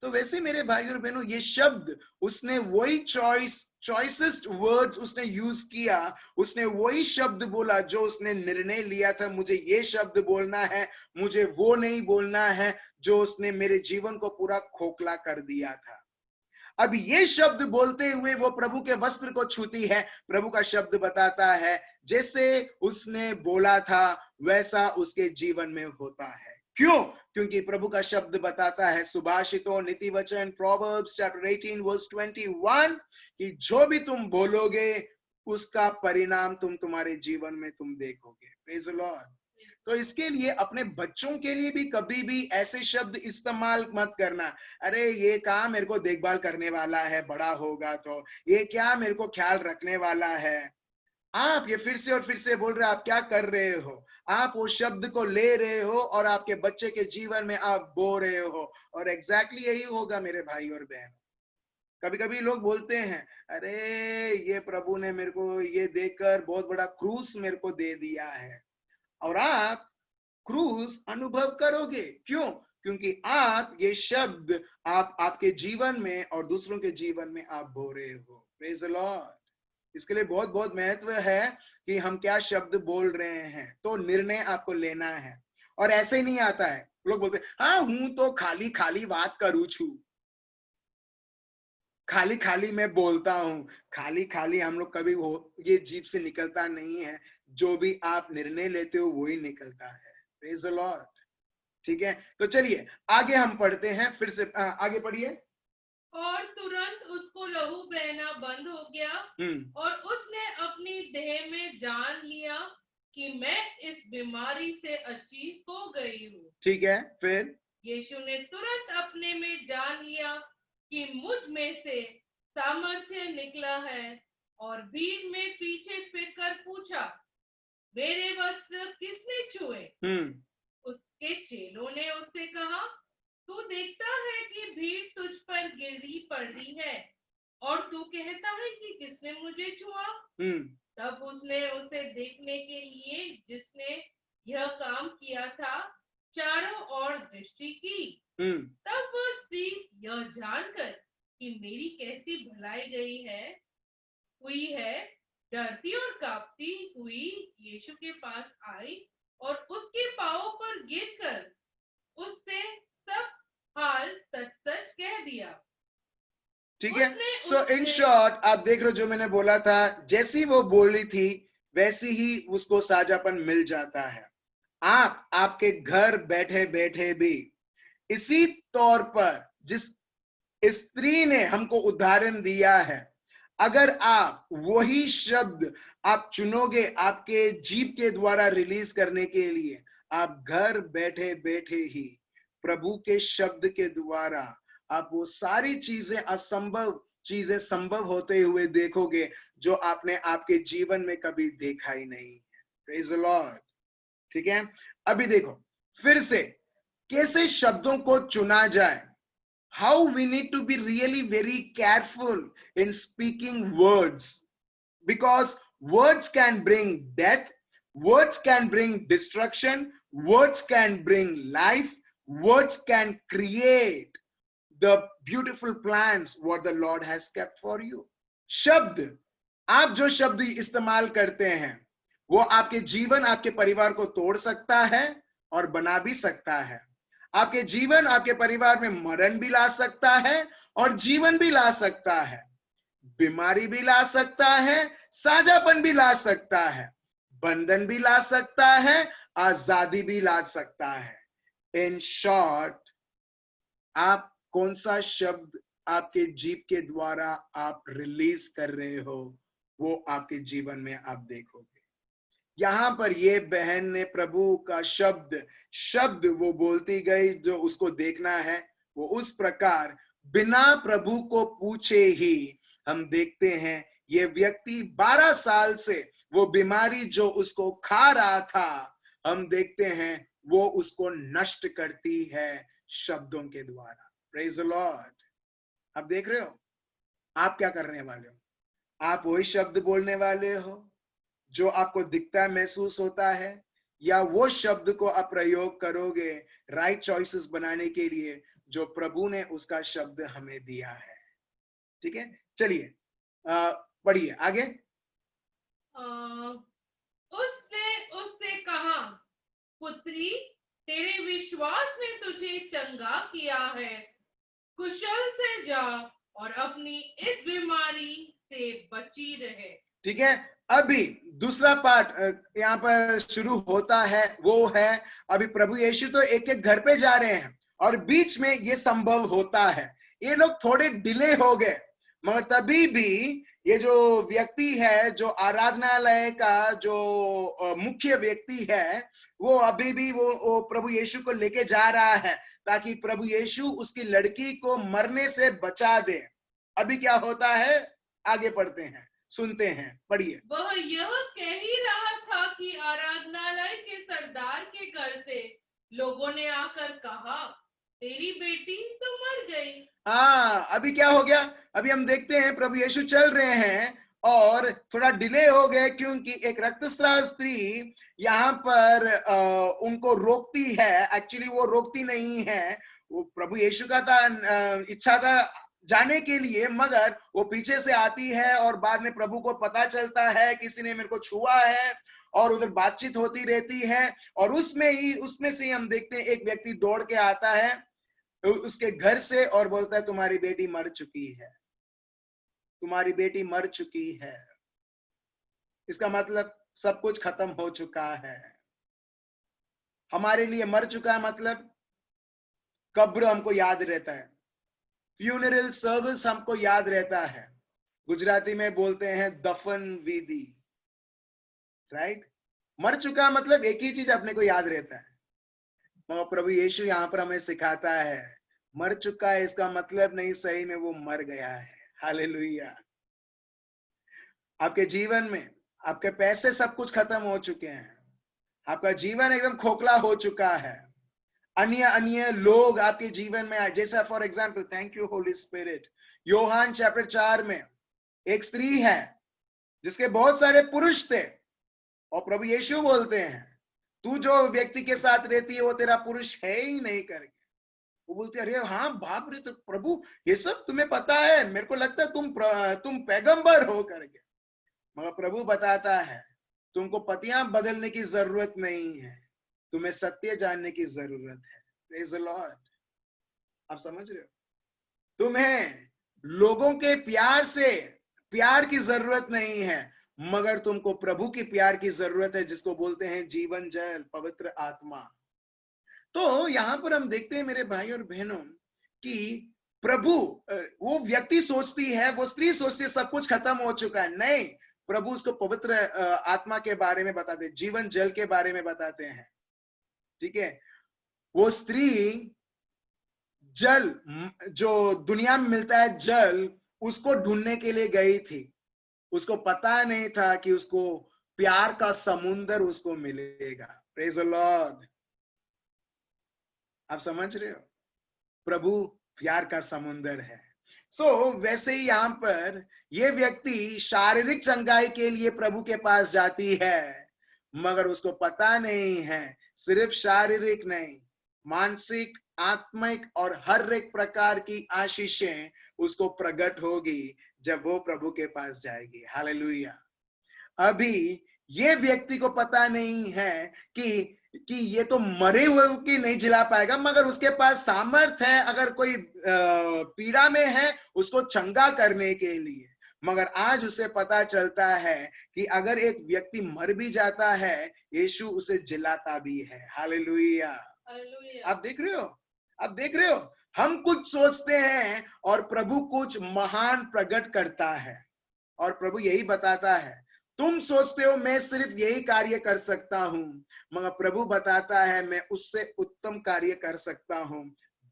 तो वैसे मेरे भाई और बहनों, ये शब्द उसने वही चॉइसेस्ट वर्ड्स उसने यूज किया, उसने वही शब्द बोला जो उसने निर्णय लिया था, मुझे ये शब्द बोलना है, मुझे वो नहीं बोलना है, जो उसने मेरे जीवन को पूरा खोखला कर दिया था। अब ये शब्द बोलते हुए वो प्रभु के वस्त्र को छूती है। प्रभु का शब्द बताता है जैसे उसने बोला था वैसा उसके जीवन में होता है। क्यों? क्योंकि प्रभु का शब्द बताता है, सुभाषितों, नीति वचन, प्रोवर्ब्स चैप्टर 18 वर्स 21, कि जो भी तुम बोलोगे उसका परिणाम तुम्हारे जीवन में तुम देखोगे। Praise the Lord. तो इसके लिए अपने बच्चों के लिए भी कभी भी ऐसे शब्द इस्तेमाल मत करना, अरे ये क्या मेरे को देखभाल करने वाला है, बड़ा होगा तो ये क्या मेरे को ख्याल रखने वाला है। आप ये फिर से और फिर से बोल रहे, आप क्या कर रहे हो? आप वो शब्द को ले रहे हो और आपके बच्चे के जीवन में आप बो रहे हो, और एग्जैक्टली यही होगा मेरे भाई और बहन। कभी कभी लोग बोलते हैं, अरे ये प्रभु ने मेरे को ये देकर बहुत बड़ा क्रूस मेरे को दे दिया है, और आप क्रूस अनुभव करोगे। क्यों? क्योंकि आप ये शब्द आप आपके जीवन में और दूसरों के जीवन में आप बो रहे हो। Praise the Lord. इसके लिए बहुत बहुत महत्व है कि हम क्या शब्द बोल रहे हैं। तो निर्णय आपको लेना है, और ऐसे ही नहीं आता है। लोग बोलते हैं, हाँ हूं तो खाली खाली बात करूं छू, खाली खाली मैं बोलता हूं। खाली खाली हम लोग कभी ये जीभ से निकलता नहीं है, जो भी आप निर्णय लेते हो वही निकलता है। Praise the Lord. ठीक है, तो चलिए आगे हम पढ़ते हैं। फिर से आगे पढ़िए। और तुरंत उसको लहू बहना बंद हो गया और उसने अपनी देह में जान लिया कि मैं इस बीमारी से अच्छी हो गई हूँ। ठीक है, फिर यीशु ने तुरंत अपने में जान लिया कि मुझ में से सामर्थ्य निकला है, और भीड़ में पीछे फिरकर पूछा, मेरे वस्त्र किसने छुए? उसके चेलों ने उससे कहा, तू देखता है कि भीड़ तुझ पर गिरी पड़ी है और तू कहता है कि किसने मुझे छुआ? तब उसने उसे देखने के लिए जिसने यह काम किया था चारों ओर दृष्टि की। तब वह स्त्री यह जानकर कि मेरी कैसी भलाई हुई है, डरती और कांपती हुई यीशु के पास आई और उसके पांवों पर गिरकर उससे सब हाल सच सच कह दिया। ठीक है, सो इन शॉर्ट आप देख रहे हो जो मैंने बोला था, जैसी वो बोली थी वैसी ही उसको साझापन मिल जाता है। आप आपके घर बैठे बैठे भी इसी तौर पर जिस स्त्री ने हमको उदाहरण दिया है, अगर आप वही शब्द आप चुनोगे आपके जीभ के द्वारा रिलीज करने के लिए, आप घर बैठे बैठे ही प्रभु के शब्द के द्वारा आप वो सारी चीजें, असंभव चीजें संभव होते हुए देखोगे जो आपने आपके जीवन में कभी देखा ही नहीं है। Praise the Lord. ठीक है, अभी देखो फिर से कैसे शब्दों को चुना जाए, how we need to be really very careful in speaking words, because words can bring death, words can bring destruction, words can bring life, words can create the beautiful plans what the Lord has kept for you. शब्द, आप जो शब्द इस्तेमाल करते हैं वो आपके जीवन, आपके परिवार को तोड़ सकता है और बना भी सकता है। आपके जीवन, आपके परिवार में मरण भी ला सकता है और जीवन भी ला सकता है, बीमारी भी ला सकता है, साझापन भी ला सकता है, बंधन भी ला सकता है, आजादी भी ला सकता है। इन शॉर्ट, आप कौन सा शब्द आपके जीभ के द्वारा आप रिलीज कर रहे हो वो आपके जीवन में आप देखोगे। यहां पर ये बहन ने प्रभु का शब्द वो बोलती गई, जो उसको देखना है वो उस प्रकार बिना प्रभु को पूछे ही हम देखते हैं ये व्यक्ति 12 साल से वो बीमारी जो उसको खा रहा था, हम देखते हैं वो उसको नष्ट करती है शब्दों के द्वारा। Praise the Lord. आप देख रहे हो आप क्या करने वाले हो? आप वही शब्द बोलने वाले हो जो आपको दिखता है, महसूस होता है, या वो शब्द को आप प्रयोग करोगे राइट चॉइसेस बनाने के लिए जो प्रभु ने उसका शब्द हमें दिया है। ठीक है, चलिए पढ़िए आगे। उसने उससे कहा, पुत्री, तेरे विश्वास ने तुझे चंगा किया है, कुशल से जा और अपनी इस बीमारी से बची रहे। ठीक है, अभी दूसरा पार्ट यहाँ पर शुरू होता है, वो है अभी प्रभु यीशु तो एक एक घर पे जा रहे हैं और बीच में ये संभव होता है। ये लोग थोड़े डिले हो गए, मगर तभी भी ये जो व्यक्ति है, जो आराधनालय का जो मुख्य व्यक्ति है, वो अभी भी वो प्रभु यीशु को लेके जा रहा है ताकि प्रभु यीशु उसकी लड़की को मरने से बचा दे। अभी क्या होता है, आगे पढ़ते हैं, सुनते हैं, पढ़िए। वह यह कह ही रहा था कि आराधनालय के सरदार के घर से लोगों ने आकर कहा, तेरी बेटी तो मर गई। अभी क्या हो गया, अभी हम देखते हैं प्रभु यीशु चल रहे हैं और थोड़ा डिले हो गए क्योंकि एक रक्तस्राव स्त्री यहाँ पर उनको रोकती है। एक्चुअली वो रोकती नहीं है, वो प्रभु यीशु का था, इच्छा था जाने के लिए, मगर वो पीछे से आती है और बाद में प्रभु को पता चलता है किसी ने मेरे को छुआ है और उधर बातचीत होती रहती है और उसमें से हम देखते हैं एक व्यक्ति दौड़ के आता है उसके घर से और बोलता है तुम्हारी बेटी मर चुकी है, तुम्हारी बेटी मर चुकी है। इसका मतलब सब कुछ खत्म हो चुका है हमारे लिए। मर चुका है मतलब कब्र हमको याद रहता है, फ्यूनरल सर्विस हमको याद रहता है, गुजराती में बोलते हैं दफन विधि, राइट। मर चुका मतलब एक ही चीज अपने को याद रहता है, मगर प्रभु यीशु यहाँ पर हमें सिखाता है मर चुका है इसका मतलब नहीं सही में वो मर गया है। हालेलुया। आपके जीवन में आपके पैसे सब कुछ खत्म हो चुके हैं, आपका जीवन एकदम खोखला हो चुका है, अन्य अन्य लोग आपके जीवन में आए, जैसा for example, thank you holy spirit, यूहान चैप्टर 4 में एक स्त्री है जिसके बहुत सारे पुरुष थे और प्रभु यीशु बोलते हैं तू जो व्यक्ति के साथ रहती है वो तेरा पुरुष है ही नहीं करके। वो बोलते अरे हाँ बाप रे, तो प्रभु ये सब तुम्हें पता है, मेरे को लगता है तुम पैगंबर हो करके। मगर प्रभु बताता है तुमको पतियां बदलने की जरूरत नहीं है, तुम्हें सत्य जानने की जरूरत है। Praise the Lord. आप समझ रहे हो, तुम्हें लोगों के प्यार की जरूरत नहीं है, मगर तुमको प्रभु की प्यार की जरूरत है, जिसको बोलते हैं जीवन जल, पवित्र आत्मा। तो यहां पर हम देखते हैं मेरे भाई और बहनों कि प्रभु, वो व्यक्ति सोचती है, वो स्त्री सोचती है सब कुछ खत्म हो चुका है। नहीं, प्रभु उसको पवित्र आत्मा के बारे में बताते, जीवन जल के बारे में बताते हैं। ठीक है, वो स्त्री जल जो दुनिया में मिलता है जल, उसको ढूंढने के लिए गई थी। उसको पता नहीं था कि उसको प्यार का समुंदर उसको मिलेगा। Praise the Lord. आप समझ रहे हो? प्रभु प्यार का समुंदर है। वैसे ही यहां पर ये व्यक्ति शारीरिक चंगाई के लिए प्रभु के पास जाती है, मगर उसको पता नहीं है सिर्फ शारीरिक नहीं, मानसिक, आत्मिक और हर एक प्रकार की आशीषें उसको प्रकट होगी जब वो प्रभु के पास जाएगी। हालेलुया। अभी ये व्यक्ति को पता नहीं है कि ये तो मरे हुए की नहीं जिला पाएगा, मगर उसके पास सामर्थ्य है अगर कोई पीड़ा में है उसको चंगा करने के लिए। मगर आज उसे पता चलता है कि अगर एक व्यक्ति मर भी जाता है, यीशु उसे जिलाता भी है। हालेलुया। आप देख रहे हो? आप देख रहे हो? हम कुछ सोचते हैं और प्रभु कुछ महान प्रकट करता है, और प्रभु यही बताता है, तुम सोचते हो मैं सिर्फ यही कार्य कर सकता हूं, मगर प्रभु बताता है मैं उससे उत्तम कार्य कर सकता हूं।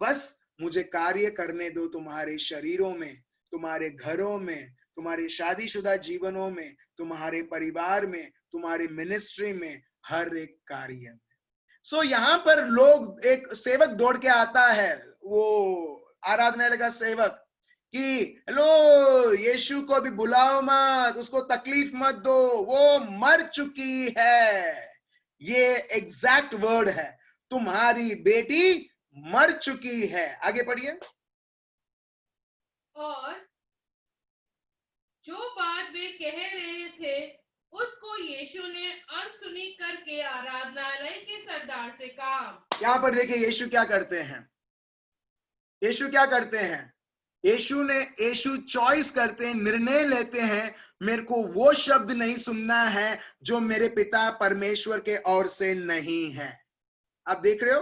बस मुझे कार्य करने दो तुम्हारे शरीरों में, तुम्हारे घरों में, तुम्हारे शादीशुदा जीवनों में, तुम्हारे परिवार में, तुम्हारी मिनिस्ट्री में, हर एक कार्य में। यहां पर लोग, एक सेवक दौड़ के आता है, वो आराधनालय का सेवक, कि हेलो यीशु को भी बुलाओ मत, उसको तकलीफ मत दो, वो मर चुकी है। ये एग्जैक्ट वर्ड है, तुम्हारी बेटी मर चुकी है। आगे पढ़िए। और जो बात वे कह रहे थे उसको यीशु ने अनसुनी करके आराधनालय के सरदार से कहा। यहां पर देखिए यीशु क्या करते हैं। यीशु क्या करते हैं? यीशु चॉइस करते हैं, निर्णय लेते हैं, मेरे को वो शब्द नहीं सुनना है जो मेरे पिता परमेश्वर के ओर से नहीं है। आप देख रहे हो?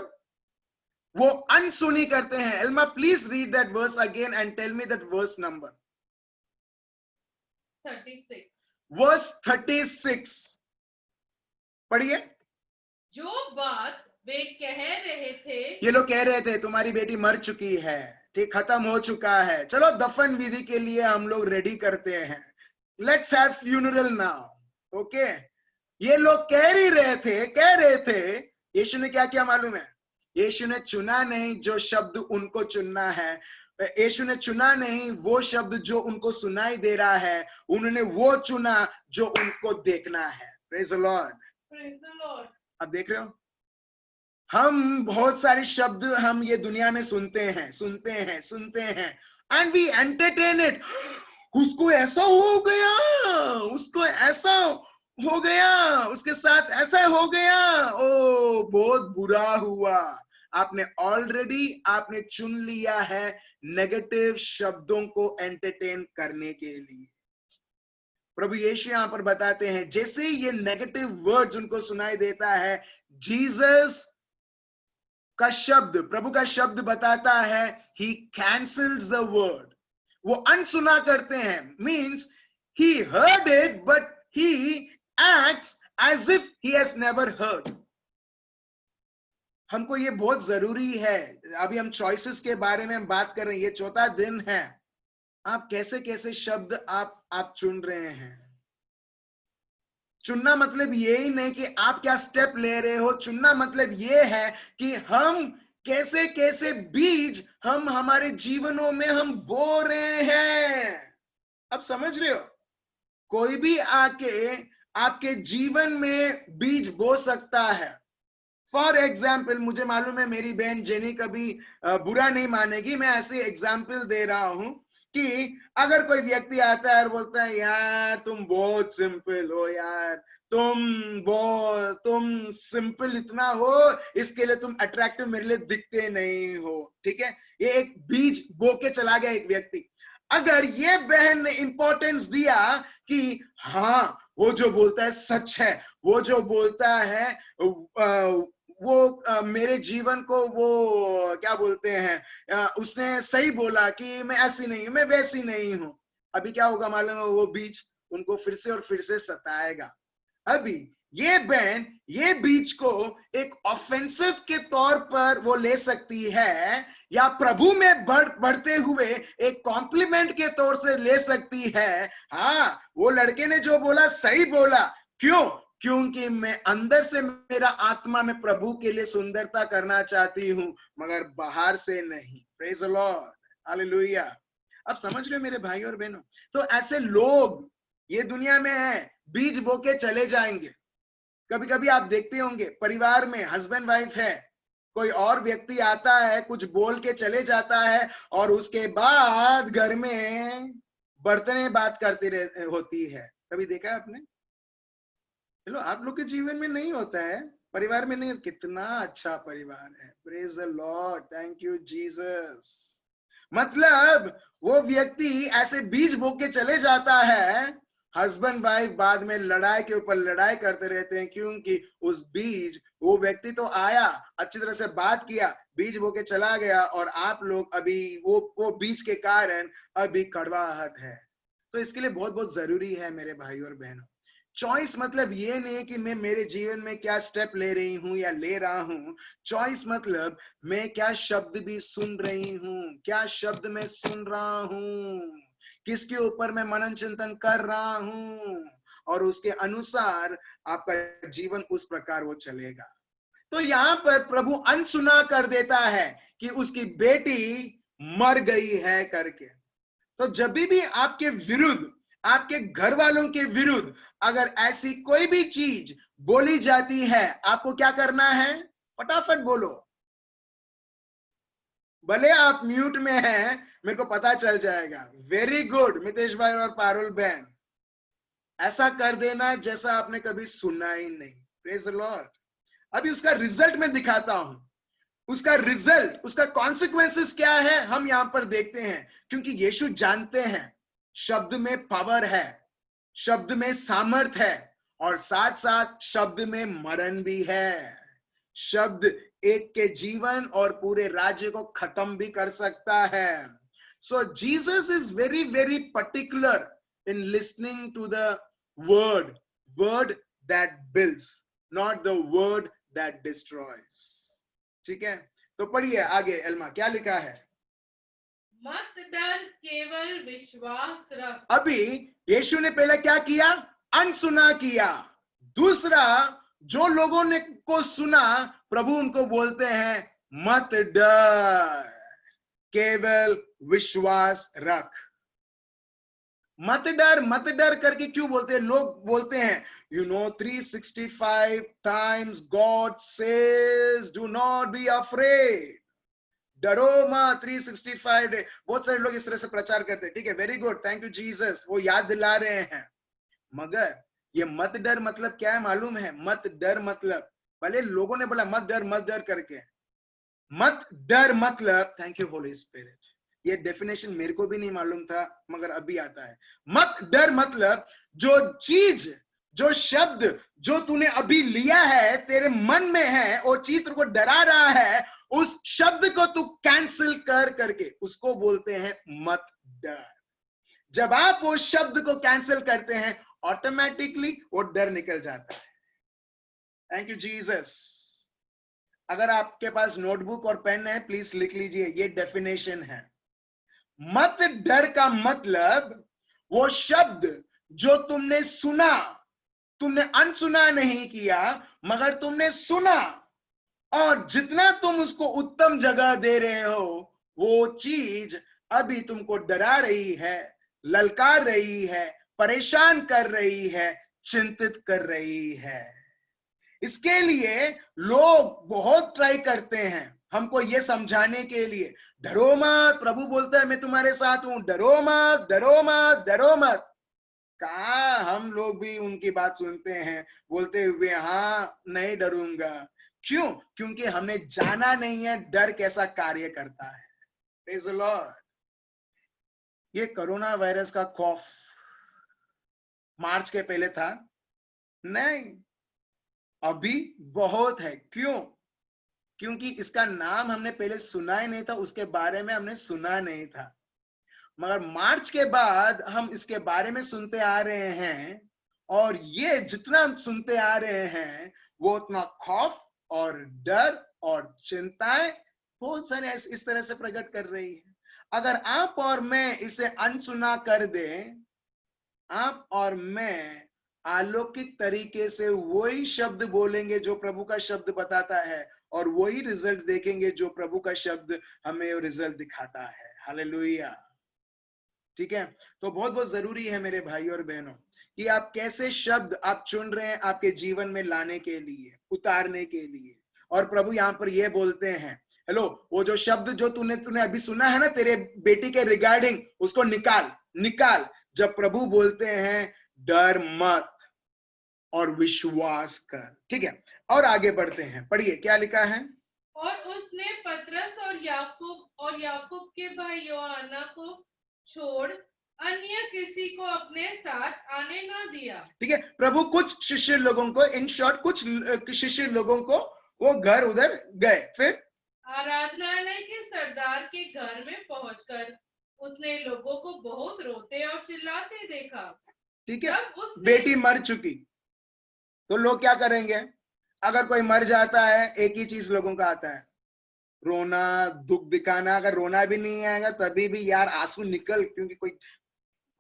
वो अनसुनी करते हैं। Elma please read that verse again and tell me that verse number. 36 verse 36 पढ़िए। जो बात वे कह रहे थे, ये लोग कह रहे थे तुम्हारी बेटी मर चुकी है, ठीक, खत्म हो चुका है, चलो दफन विधि के लिए हम लोग रेडी करते हैं, let's have funeral now. Okay, ये लोग कह रहे थे। यीशु ने क्या किया मालूम है? यीशु ने चुना नहीं जो शब्द उनको चुनना है, यीशु ने चुना नहीं वो शब्द जो उनको सुनाई दे रहा है, उन्होंने वो चुना जो उनको देखना है। Praise the Lord. Praise the Lord. अब देख रहे हो, हम बहुत सारे शब्द हम ये दुनिया में सुनते हैं एंड वी एंटरटेन इट। उसको ऐसा हो गया, उसको ऐसा हो गया, उसके साथ ऐसा हो गया, ओ बहुत बुरा हुआ। आपने चुन लिया है नेगेटिव शब्दों को एंटरटेन करने के लिए। प्रभु यीशु यहां पर बताते हैं, जैसे ही ये नेगेटिव वर्ड्स उनको सुनाई देता है, जीसस का शब्द, प्रभु का शब्द बताता है, ही कैंसल्स द वर्ड। वो अनसुना करते हैं, means he heard it but he acts as if he has never heard. हमको ये बहुत जरूरी है। अभी हम चॉइसेस के बारे में बात कर रहे हैं, ये चौथा दिन है। आप कैसे कैसे शब्द आप चुन रहे हैं। चुनना मतलब यही नहीं कि आप क्या स्टेप ले रहे हो, चुनना मतलब ये है कि हम कैसे कैसे बीज हम हमारे जीवनों में हम बो रहे हैं। अब समझ रहे हो? कोई भी आके आपके जीवन में बीज बो सकता है। फॉर एग्जाम्पल, मुझे मालूम है मेरी बहन जेनी कभी बुरा नहीं मानेगी, मैं ऐसे एग्जाम्पल दे रहा हूं कि अगर कोई व्यक्ति आता है और बोलता है यार तुम बहुत सिंपल हो, यार तुम सिंपल इतना हो, इसके लिए तुम अट्रैक्टिव मेरे लिए दिखते नहीं हो, ठीक है, ये एक बीज बो के चला गया एक व्यक्ति। अगर ये बहन ने इंपॉर्टेंस दिया कि हाँ वो जो बोलता है सच है, वो जो बोलता है वो मेरे जीवन को वो क्या बोलते हैं, उसने सही बोला कि मैं ऐसी नहीं हूं, मैं वैसी नहीं हूं, अभी क्या होगा मालूम है? वो बीज उनको फिर से और फिर से सताएगा। अभी ये बहन ये बीज को एक ऑफेंसिव के तौर पर वो ले सकती है, या प्रभु में बढ़ते हुए एक कॉम्प्लीमेंट के तौर से ले सकती है। हाँ, वो लड़के ने जो बोला सही बोला, क्यों? क्योंकि मैं अंदर से मेरा आत्मा में प्रभु के लिए सुंदरता करना चाहती हूं, मगर बाहर से नहीं। Praise the Lord, hallelujah. अब समझ रहे हो मेरे भाई और बहनों? तो ऐसे लोग ये दुनिया में है, बीज बो के चले जाएंगे। कभी कभी आप देखते होंगे परिवार में हस्बैंड वाइफ है, कोई और व्यक्ति आता है, कुछ बोल के चले जाता है, और उसके बाद घर में बर्तनें बात करती होती है। कभी देखा है आपने? चलो, आप लोग के जीवन में नहीं होता है, परिवार में नहीं। कितना अच्छा परिवार है, praise the Lord, thank you Jesus. मतलब वो व्यक्ति ऐसे बीज बो के चले जाता है, हस्बैंड वाइफ बाद में लड़ाई के ऊपर लड़ाई करते रहते हैं, क्योंकि उस बीज, वो व्यक्ति तो आया, अच्छी तरह से बात किया, बीज बो के चला गया, और आप लोग अभी वो बीज के कारण अभी कड़वाहट है। तो इसके लिए बहुत बहुत जरूरी है मेरे भाई और बहनों, चॉइस मतलब ये नहीं कि मैं मेरे जीवन में क्या स्टेप ले रही हूं या ले रहा हूं। चॉइस मतलब मैं क्या शब्द भी सुन रही हूं, क्या शब्द मैं सुन रहा हूं, किसके ऊपर मैं मनन चिंतन कर रहा हूं, और उसके अनुसार आपका जीवन उस प्रकार वो चलेगा। तो यहां पर प्रभु अनसुना कर देता है कि उसकी बेटी मर गई है करके। तो जब भी आपके विरुद्ध, आपके घर वालों के विरुद्ध अगर ऐसी कोई भी चीज बोली जाती है, आपको क्या करना है? फटाफट बोलो। भले आप म्यूट में हैं, मेरे को पता चल जाएगा। वेरी गुड मितेश भाई और पारुल बहन, ऐसा कर देना जैसा आपने कभी सुना ही नहीं। Praise the Lord. अभी उसका रिजल्ट मैं दिखाता हूं। उसका रिजल्ट, उसका कॉन्सिक्वेंसेस क्या है, हम यहां पर देखते हैं। क्योंकि यीशु जानते हैं शब्द में पावर है, शब्द में सामर्थ है, और साथ साथ शब्द में मरण भी है। शब्द एक के जीवन और पूरे राज्य को खत्म भी कर सकता है। So Jesus is very very particular in listening to the word, word that builds, not the word that destroys. ठीक है, तो पढ़िए आगे। एल्मा, क्या लिखा है? मत डर, केवल विश्वास रख। अभी यीशु ने पहले क्या किया? अनसुना किया। दूसरा, जो लोगों ने को सुना, प्रभु उनको बोलते हैं मत डर, केवल विश्वास रख। मत डर, मत डर करके क्यों बोलते हैं? लोग बोलते हैं, 365 times God says do not be afraid, डरो मत 365 डे। बहुत सारे लोग इस तरह से प्रचार करते हैं। ठीक है, very good, thank you Jesus, वो याद दिला रहे हैं। मगर ये मत डर मतलब क्या है मालूम है? मत डर मतलब, भले लोगों ने बोला मत डर करके, मत डर मतलब, थैंक यू होली स्पिरिट, ये डेफिनेशन मेरे को भी नहीं मालूम था, मगर अभी आता है। मत डर मतलब जो चीज, जो शब्द जो तूने अभी लिया है, तेरे मन में है, वो चीज तेरे को डरा रहा है, उस शब्द को तू कैंसिल कर करके उसको बोलते हैं मत डर। जब आप वो शब्द को कैंसिल करते हैं, ऑटोमेटिकली वो डर निकल जाता है। Thank you Jesus. अगर आपके पास नोटबुक और पेन है, प्लीज लिख लीजिए, ये डेफिनेशन है। मत डर का मतलब वो शब्द जो तुमने सुना, तुमने अनसुना नहीं किया, मगर तुमने सुना, और जितना तुम उसको उत्तम जगह दे रहे हो, वो चीज अभी तुमको डरा रही है, ललकार रही है, परेशान कर रही है, चिंतित कर रही है। इसके लिए लोग बहुत ट्राई करते हैं हमको ये समझाने के लिए, डरो मत, प्रभु बोलता है मैं तुम्हारे साथ हूं, डरो मत, डरो मत, डरो मत। कहा हम लोग भी उनकी बात सुनते हैं, बोलते हुए हाँ नहीं डरूंगा। क्यों? क्योंकि हमने जाना नहीं है डर कैसा कार्य करता है। Praise the Lord. ये कोरोना वायरस का खौफ मार्च के पहले था नहीं, अभी बहुत है। क्यों? क्योंकि इसका नाम हमने पहले सुना ही नहीं था, उसके बारे में हमने सुना नहीं था, मगर मार्च के बाद हम इसके बारे में सुनते आ रहे हैं, और ये जितना हम सुनते आ रहे हैं, वो उतना खौफ और डर और चिंताएं बहुत सारे इस तरह से प्रकट कर रही है। अगर आप और मैं इसे अनसुना कर दें, आप और मैं अलौकिक तरीके से वही शब्द बोलेंगे जो प्रभु का शब्द बताता है, और वही रिजल्ट देखेंगे जो प्रभु का शब्द हमें रिजल्ट दिखाता है। हालेलुया। ठीक है, तो बहुत बहुत जरूरी है मेरे भाई और बहनों कि आप कैसे शब्द आप चुन रहे हैं आपके जीवन में लाने के लिए, उतारने के लिए। और प्रभु यहाँ पर ये बोलते हैं, हेलो, वो जो शब्द जो तूने तूने अभी सुना है ना तेरे बेटी के रिगार्डिंग, उसको निकाल निकाल। जब प्रभु बोलते हैं डर मत और विश्वास कर। ठीक है, और आगे बढ़ते हैं, पढ़िए क्या लिखा है। और उसने पतरस और याकूब के भाई यूहन्ना को छोड़ अन्य किसी को अपने साथ आने न दिया। ठीक है, प्रभु कुछ शिष्य लोगों को, इन शॉर्ट कुछ शिष्य लोगों को वो घर उधर गए, फिर आराधनालय के सरदार के घर में पहुंचकर उसने लोगों को बहुत रोते और चिल्लाते देखा। ठीक है, जब उसने बेटी मर चुकी तो लोग क्या करेंगे? अगर कोई मर जाता है एक ही चीज लोगों का आता है, रोना, दुख दिखाना। अगर रोना भी नहीं आएगा तभी भी यार आंसू निकल, क्योंकि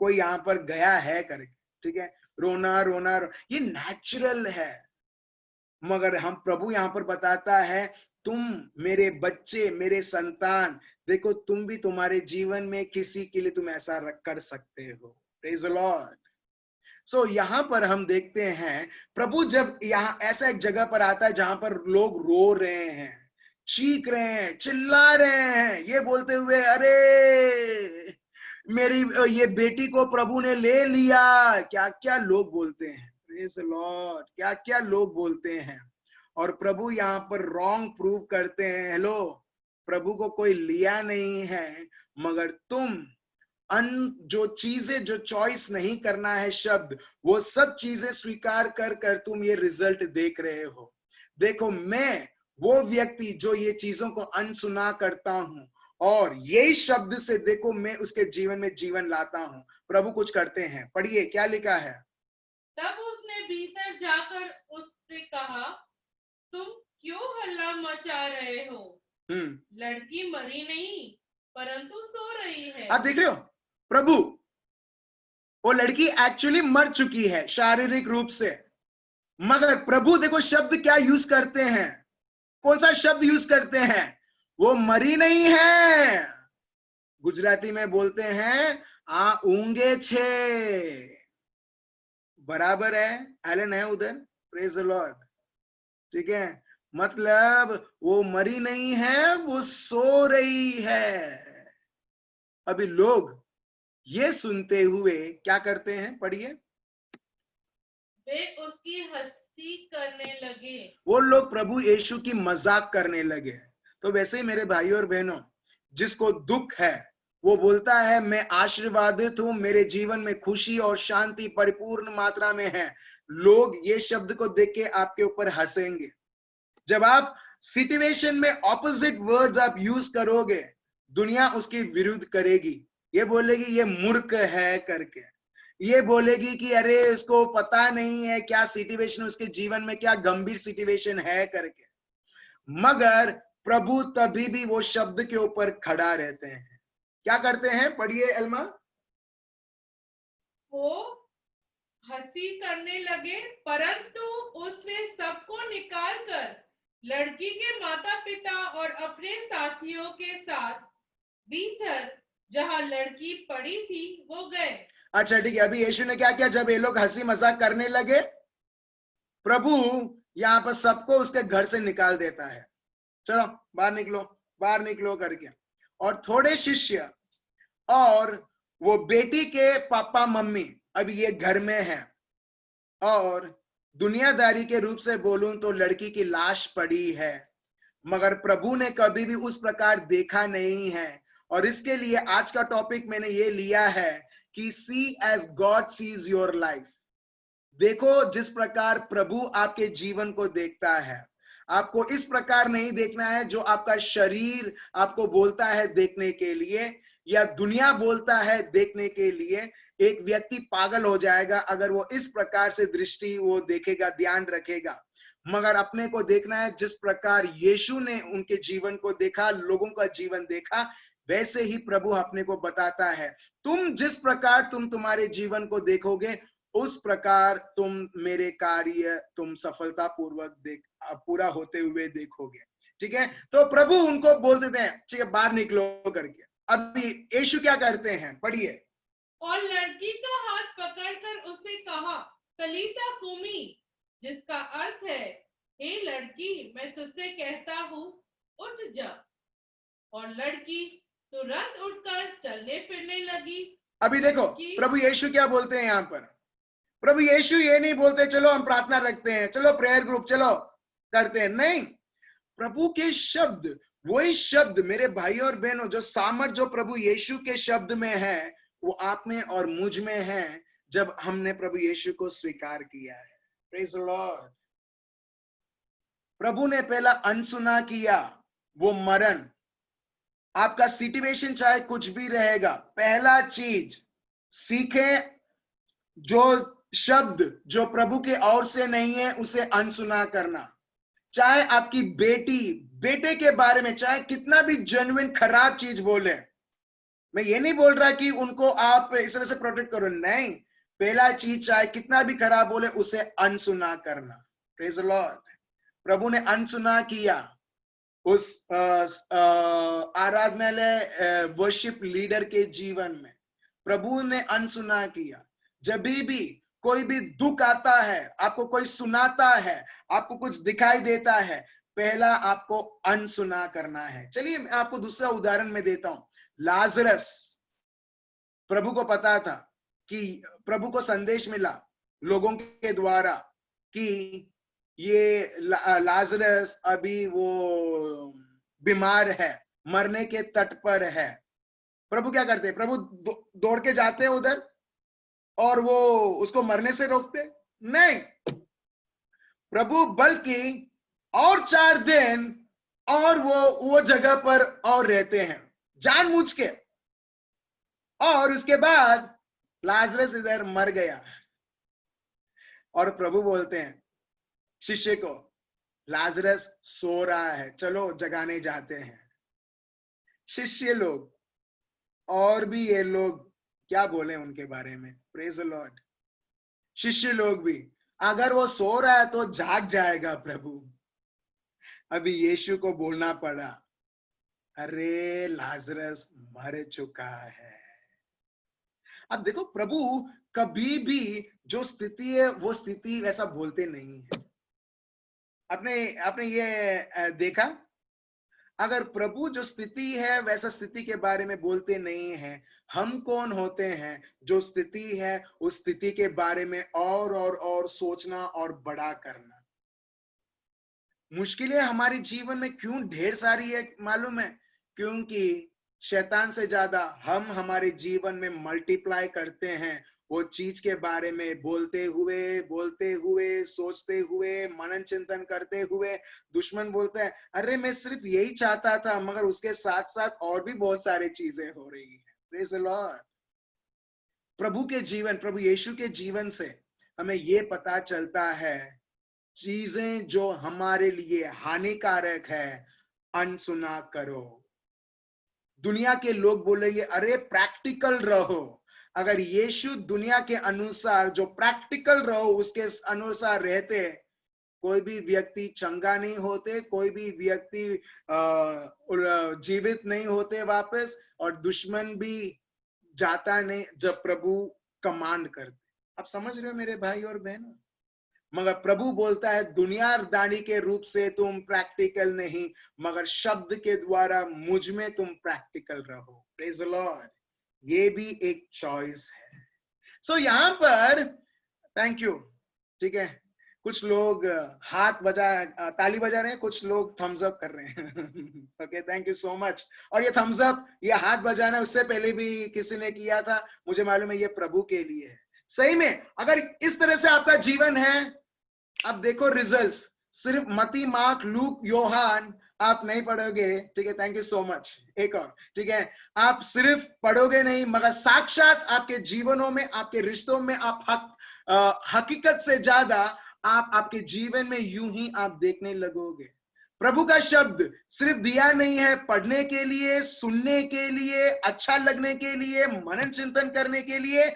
कोई यहाँ पर गया है करके। ठीक है, रोना रोना ये नेचुरल है। मगर हम प्रभु यहाँ पर बताता है तुम मेरे बच्चे, मेरे संतान, देखो तुम भी तुम्हारे जीवन में किसी के लिए तुम ऐसा कर सकते हो। Praise the Lord. सो यहाँ पर हम देखते हैं प्रभु जब यहाँ ऐसा एक जगह पर आता है जहां पर लोग रो रहे हैं, चीख रहे हैं, चिल्ला रहे हैं, ये बोलते हुए अरे मेरी ये बेटी को प्रभु ने ले लिया। क्या क्या लोग बोलते हैं, प्रेज द लॉर्ड, क्या क्या लोग बोलते हैं। और प्रभु यहाँ पर रॉन्ग प्रूव करते हैं, हेलो, प्रभु को कोई लिया नहीं है, मगर तुम जो चीजें, जो चॉइस नहीं करना है शब्द, वो सब चीजें स्वीकार कर कर तुम ये रिजल्ट देख रहे हो। देखो मैं वो व्यक्ति जो ये चीजों को अनसुना करता हूं, और यही शब्द से देखो मैं उसके जीवन में जीवन लाता हूं। प्रभु कुछ करते हैं, पढ़िए क्या लिखा है। तब उसने भीतर जाकर उससे कहा, तुम क्यों हल्ला मचा रहे हो? लड़की मरी नहीं परंतु सो रही है। आप देख रहे हो, प्रभु, वो लड़की एक्चुअली मर चुकी है शारीरिक रूप से, मगर प्रभु देखो शब्द क्या यूज करते हैं, कौन सा शब्द यूज करते हैं? वो मरी नहीं है, गुजराती में बोलते हैं आ ऊंगे छे। बराबर है, एलन है उधर, प्रेज द लॉर्ड। ठीक है, मतलब वो मरी नहीं है, वो सो रही है। अभी लोग ये सुनते हुए क्या करते हैं, पढ़िए। वे उसकी हंसी करने लगे। वो लोग प्रभु यीशु की मजाक करने लगे। तो वैसे ही मेरे भाइयों और बहनों, जिसको दुख है वो बोलता है मैं आशीर्वादित हूं, मेरे जीवन में खुशी और शांति परिपूर्ण मात्रा में है। लोग ये शब्द को देख के आपके ऊपर हंसेंगे। जब आप सिचुएशन में ऑपोजिट वर्ड्स आप यूज करोगे, दुनिया उसके विरुद्ध करेगी, ये बोलेगी ये मूर्ख है करके, ये बोलेगी कि अरे उसको पता नहीं है क्या सिचुएशन उसके जीवन में, क्या गंभीर सिचुएशन है करके। मगर प्रभु तभी भी वो शब्द के ऊपर खड़ा रहते हैं। क्या करते हैं, पढ़िए एल्मा। वो हंसी करने लगे, परंतु उसने सबको निकालकर लड़की के माता पिता और अपने साथियों के साथ भीतर जहां लड़की पड़ी थी वो गए। अच्छा ठीक है, अभी यीशु ने क्या किया? जब ये लोग हंसी मजाक करने लगे, प्रभु यहाँ पर सबको उसके घर से निकाल देता है, चलो बाहर निकलो, बाहर निकलो करके। और थोड़े शिष्य और वो बेटी के पापा मम्मी अभी ये घर में है, और दुनियादारी के रूप से बोलूं तो लड़की की लाश पड़ी है, मगर प्रभु ने कभी भी उस प्रकार देखा नहीं है। और इसके लिए आज का टॉपिक मैंने ये लिया है कि see as God sees your life. देखो जिस प्रकार प्रभु आपके जीवन को देखता है, आपको इस प्रकार नहीं देखना है जो आपका शरीर आपको बोलता है देखने के लिए, या दुनिया बोलता है देखने के लिए। एक व्यक्ति पागल हो जाएगा अगर वो इस प्रकार से दृष्टि वो देखेगा, ध्यान रखेगा। मगर अपने को देखना है जिस प्रकार यीशु ने उनके जीवन को देखा, लोगों का जीवन देखा, वैसे ही प्रभु अपने को बताता है। तुम जिस प्रकार तुम तुम्हारे जीवन को देखोगे उस प्रकार तुम मेरे कार्य तुम सफलता पूर्वक पूरा होते हुए देखोगे। ठीक है, तो प्रभु उनको बोल देते हैं ठीक है बाहर निकलो करके। अभी यीशु क्या करते हैं, पढ़िए। और लड़की का हाथ पकड़कर उससे कहा, तलीता कुमी, जिसका अर्थ है, हे लड़की, मैं तुझसे कहता हूँ, उठ जा। और लड़की तुरंत उठकर चलने फिरने लगी। अभी देखो प्रभु यीशु क्या बोलते हैं यहाँ पर। प्रभु यीशु ये नहीं बोलते चलो हम प्रार्थना रखते हैं, चलो प्रेयर ग्रुप चलो करते हैं, नहीं। प्रभु के शब्द, वही शब्द मेरे भाई और बहनों, जो सामर्थ जो प्रभु यीशु के शब्द में है वो आप में और मुझ में है जब हमने प्रभु यीशु को स्वीकार किया है। Praise the Lord. प्रभु ने पहला अनसुना किया, वो मरण। आपका सिचुएशन चाहे कुछ भी रहेगा, पहला चीज सीखे जो शब्द जो प्रभु के ओर से नहीं है उसे अनसुना करना। चाहे आपकी बेटी बेटे के बारे में चाहे कितना भी जेन्युइन खराब चीज बोले, मैं ये नहीं बोल रहा कि उनको आप इस तरह से प्रोटेक्ट करो, नहीं। पहला चीज चाहे कितना भी खराब बोले उसे अनसुना करना। Praise the Lord. प्रभु ने अनसुना किया उस आराधनालय वर्शिप लीडर के जीवन में। प्रभु ने अनसुना किया। जब भी कोई भी दुख आता है, आपको कोई सुनाता है, आपको कुछ दिखाई देता है, पहला आपको अनसुना करना है। चलिए मैं आपको दूसरा उदाहरण में देता हूं। लाजरस, प्रभु को पता था कि प्रभु को संदेश मिला लोगों के द्वारा कि ये लाजरस अभी वो बीमार है, मरने के तट पर है। प्रभु क्या करते हैं, प्रभु दौड़ के जाते हैं उधर और वो उसको मरने से रोकते नहीं। प्रभु बल्कि और 4 दिन और वो जगह पर और रहते हैं जानबूझ के। और उसके बाद लाजरस इधर मर गया और प्रभु बोलते हैं शिष्य को, लाजरस सो रहा है, चलो जगाने जाते हैं। शिष्य लोग और भी ये लोग क्या बोले उनके बारे में, प्रेज द लॉर्ड। शिष्य लोग भी, अगर वो सो रहा है तो जाग जाएगा प्रभु। अभी यीशु को बोलना पड़ा, अरे लाजरस मर चुका है। अब देखो प्रभु कभी भी जो स्थिति है वो स्थिति वैसा बोलते नहीं है। आपने ये देखा, अगर प्रभु जो स्थिति है वैसा स्थिति के बारे में बोलते नहीं है, हम कौन होते हैं जो स्थिति है उस स्थिति के बारे में और सोचना और बड़ा करना। मुश्किलें हमारे जीवन में क्यों ढेर सारी है मालूम है, क्योंकि शैतान से ज्यादा हम हमारे जीवन में मल्टीप्लाई करते हैं वो चीज के बारे में बोलते हुए सोचते हुए मनन चिंतन करते हुए। दुश्मन बोलता है अरे मैं सिर्फ यही चाहता था, मगर उसके साथ साथ और भी बहुत सारी चीजें हो रही है। Praise the Lord. प्रभु के जीवन, प्रभु यीशु के जीवन से हमें ये पता चलता है चीजें जो हमारे लिए हानिकारक है अनसुना करो। दुनिया के लोग बोलेंगे अरे प्रैक्टिकल रहो। अगर यीशु दुनिया के अनुसार जो प्रैक्टिकल रहो उसके अनुसार रहते, कोई भी व्यक्ति चंगा नहीं होते, कोई भी व्यक्ति जीवित नहीं होते वापस, और दुश्मन भी जाता नहीं जब प्रभु कमांड करते। आप समझ रहे हो मेरे भाई और बहनों। मगर प्रभु बोलता है दुनियादारी के रूप से तुम प्रैक्टिकल नहीं, मगर शब्द के द्वारा मुझ में तुम प्रैक्टिकल रहो। Praise the Lord. ये भी एक चॉइस है। सो यहाँ पर थैंक यू, ठीक है, कुछ लोग हाथ बजा ताली बजा रहे हैं, कुछ लोग थम्स अप कर रहे हैं। Okay, thank you so much. और ये थम्स अप, ये हाथ बजाना उससे पहले भी किसी ने किया था, मुझे मालूम है ये प्रभु के लिए है। सही में अगर इस तरह से आपका जीवन है, अब देखो रिजल्ट्स। सिर्फ मती, मार्क, लूक, योहान आप नहीं पढ़ोगे, ठीक है, थैंक यू सो मच। एक और, ठीक है, आप सिर्फ पढ़ोगे नहीं, मगर साक्षात आपके जीवनों में, आपके रिश्तों में आप हकीकत से ज्यादा आप आपके जीवन में यूं ही आप देखने लगोगे। प्रभु का शब्द सिर्फ दिया नहीं है पढ़ने के लिए, सुनने के लिए, अच्छा लगने के लिए, मनन चिंतन करने के लिए,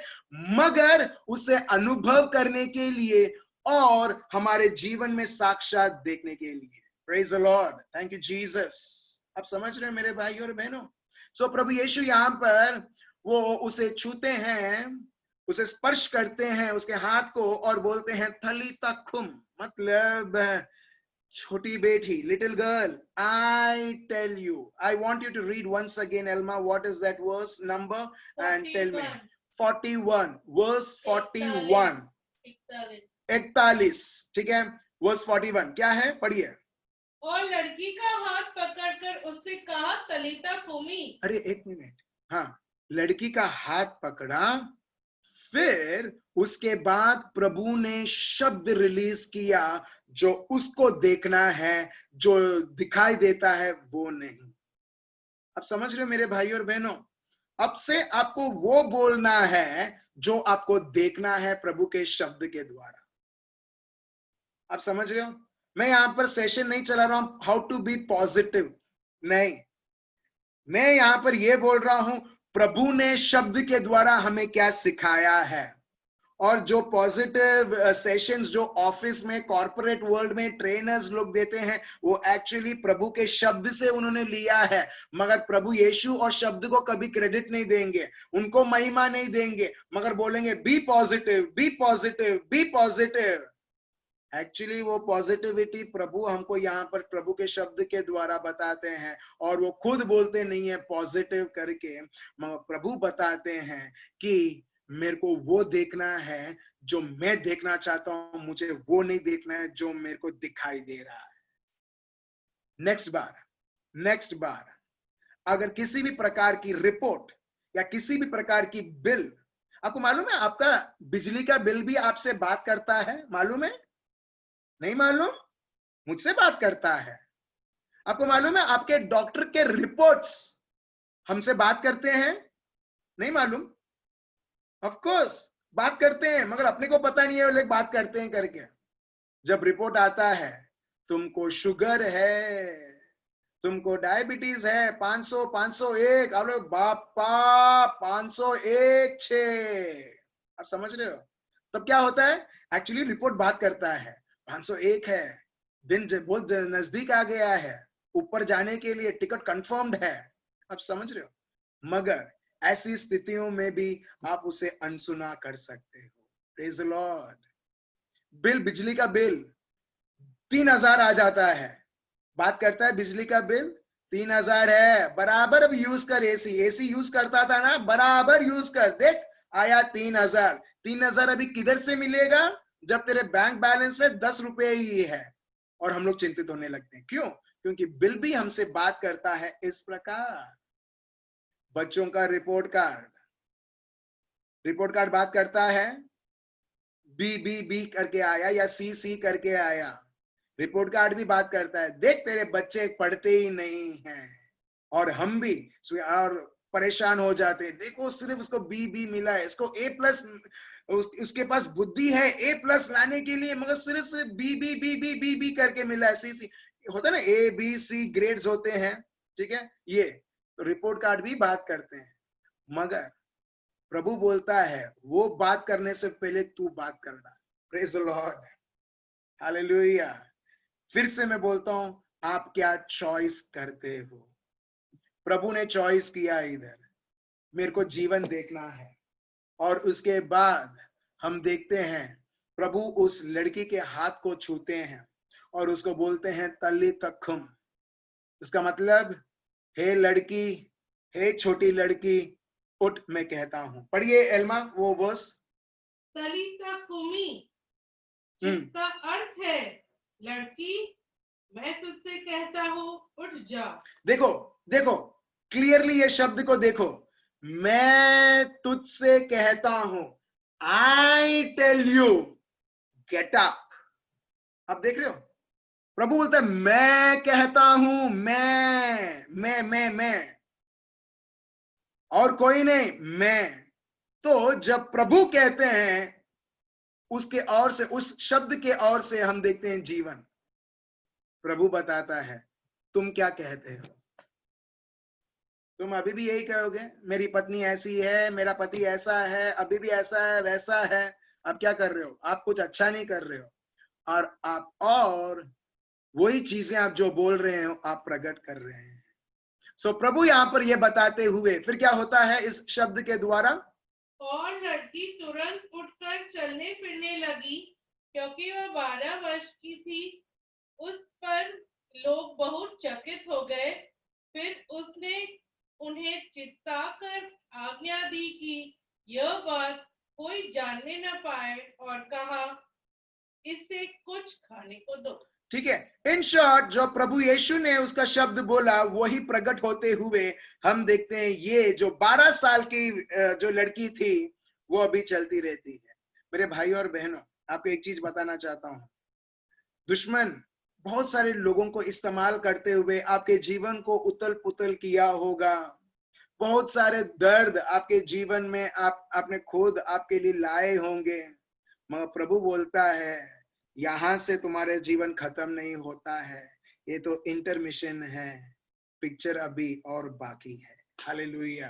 मगर उसे अनुभव करने के लिए और हमारे जीवन में साक्षात देखने के लिए। Praise the Lord, thank you Jesus. आप समझ रहे हैं मेरे भाई और बहनों? सो प्रभु यीशु यहां पर वो उसे छूते हैं, उसे स्पर्श करते हैं उसके हाथ को और बोलते हैं तलीता कुम, मतलब छोटी बेटी, little girl, I tell you. I want you to read once again Elma, what is that verse number and tell me. 41 verse 41 41, ठीक है, वर्स 41 क्या है, पढ़िए। और लड़की का हाथ पकड़कर उससे कहा तलीता कुमी। अरे एक मिनट, हाँ, लड़की का हाथ पकड़ा, फिर उसके बाद प्रभु ने शब्द रिलीज किया जो उसको देखना है, जो दिखाई देता है वो नहीं। आप समझ रहे हो मेरे भाई और बहनों? अब से आपको वो बोलना है जो आपको देखना है प्रभु के शब्द के द्वारा। आप समझ रहे हो? मैं यहां पर सेशन नहीं चला रहा हूं हाउ टू बी पॉजिटिव, नहीं, मैं यहां पर यह बोल रहा हूं प्रभु ने शब्द के द्वारा हमें क्या सिखाया है। और जो पॉजिटिव सेशंस जो ऑफिस में, कॉर्पोरेट वर्ल्ड में ट्रेनर्स लोग देते हैं, वो एक्चुअली प्रभु के शब्द से उन्होंने लिया है, मगर प्रभु यीशु और शब्द को कभी क्रेडिट नहीं देंगे, उनको महिमा नहीं देंगे, मगर बोलेंगे be positive, be positive, be positive. Actually वो पॉजिटिविटी प्रभु हमको यहाँ पर प्रभु के शब्द के द्वारा बताते हैं, और वो खुद बोलते नहीं है पॉजिटिव करके, मगर प्रभु बताते हैं कि मेरे को वो देखना है जो मैं देखना चाहता हूं, मुझे वो नहीं देखना है जो मेरे को दिखाई दे रहा है। नेक्स्ट बार अगर किसी भी प्रकार की रिपोर्ट या किसी भी प्रकार की बिल, आपको मालूम है आपका बिजली का बिल भी आपसे बात करता है, मालूम है? नहीं मालूम? मुझसे बात करता है। आपको मालूम है आपके डॉक्टर के रिपोर्ट्स हमसे बात करते हैं? नहीं मालूम? ऑफ कोर्स बात करते हैं, मगर अपने को पता नहीं है वो लोग बात करते हैं करके। जब रिपोर्ट आता है तुमको शुगर है, तुमको डायबिटीज है, 500 501, आप लोग बापा 501 6, आप समझ रहे हो? तब क्या होता है? एक्चुअली रिपोर्ट बात करता है, 501 है, दिन बहुत नजदीक आ गया है, ऊपर जाने के लिए टिकट कंफर्म्ड है। आप समझ रहे हो? मगर ऐसी स्थितियों में भी आप उसे अनसुना कर सकते हो। Praise the Lord. बिल, बिजली का बिल 3000 आ जाता है, बात करता है बिजली का बिल 3000 है, बराबर अब यूज कर, एसी यूज करता था ना, बराबर यूज कर, देख आया 3000। 3000 अभी किधर से मिलेगा जब तेरे बैंक बैलेंस में 10 रुपए ही है? और हम लोग चिंतित होने लगते हैं, क्यों? क्योंकि बिल भी हमसे बात करता है इस प्रकार। बच्चों का रिपोर्ट कार्ड बात करता है, बी बी बी करके आया या सी सी करके आया। रिपोर्ट कार्ड भी बात करता है, देख तेरे बच्चे पढ़ते ही नहीं हैं। और हम भी और परेशान हो जाते हैं, देखो सिर्फ उसको बी बी मिला है, इसको ए प्लस, उसके पास बुद्धि है ए प्लस लाने के लिए, मगर सिर्फ be be be be be be करके मिला है। सी सी होता है ना, ए बी सी ग्रेड्स होते हैं, ठीक है? ये तो रिपोर्ट कार्ड भी बात करते हैं, मगर प्रभु बोलता है वो बात करने से पहले तू बात करना। Praise the Lord, hallelujah. फिर से मैं बोलता हूं, आप क्या चॉइस करते हो? प्रभु ने चॉइस किया, इधर मेरे को जीवन देखना है, और उसके बाद हम देखते हैं प्रभु उस लड़की के हाथ को छूते हैं और उसको बोलते हैं तल्लीता कुम। इसका मतलब, हे लड़की, हे छोटी लड़की, उठ मैं कहता हूं। पढ़िए एल्मा वो वर्स। तलीता कुमी, जिसका अर्थ है लड़की, मैं तुझसे कहता हूं उठ जा। देखो देखो क्लियरली ये शब्द को देखो, मैं तुझसे कहता हूं, I tell you get up. आप देख रहे हो, प्रभु बोलता है मैं कहता हूं, मैं और कोई नहीं, मैं। तो जब प्रभु कहते हैं, उसके और से, उस शब्द के और से हम देखते हैं जीवन। प्रभु बताता है, तुम क्या कहते हो? तुम अभी भी यही कहोगे, मेरी पत्नी ऐसी है, मेरा पति ऐसा है, अभी भी ऐसा है, वैसा है। आप क्या कर रहे हो? आप कुछ अच्छा नहीं कर रहे हो। और वही चीजें आप जो बोल रहे हो, आप प्रकट कर रहे हैं। सो प्रभु यहाँ पर ये बताते हुए फिर क्या होता है इस शब्द के द्वारा? और लड़की तुरंत उठकर चलने फिरने लगी, क्योंकि वह 12 वर्ष की थी। उस पर लोग बहुत चकित हो गए। फिर उसने उन्हें चित्ताकर आज्ञा दी कि यह बात कोई जानने न पाए, और कहा, इससे कुछ खाने को दो। ठीक है, इन शॉर्ट जो प्रभु यीशु ने उसका शब्द बोला वही प्रकट होते हुए हम देखते हैं ये जो 12 साल की जो लड़की थी वो अभी चलती रहती है। मेरे भाई और बहनों, आपको एक चीज बताना चाहता हूं, दुश्मन बहुत सारे लोगों को इस्तेमाल करते हुए आपके जीवन को उतल पुतल किया होगा। बहुत सारे दर्द आपके जीवन में आपने खुद आपके लिए लाए होंगे, मगर प्रभु बोलता है यहां से तुम्हारे जीवन खत्म नहीं होता है, ये तो इंटरमिशन है, पिक्चर अभी और बाकी है। Hallelujah,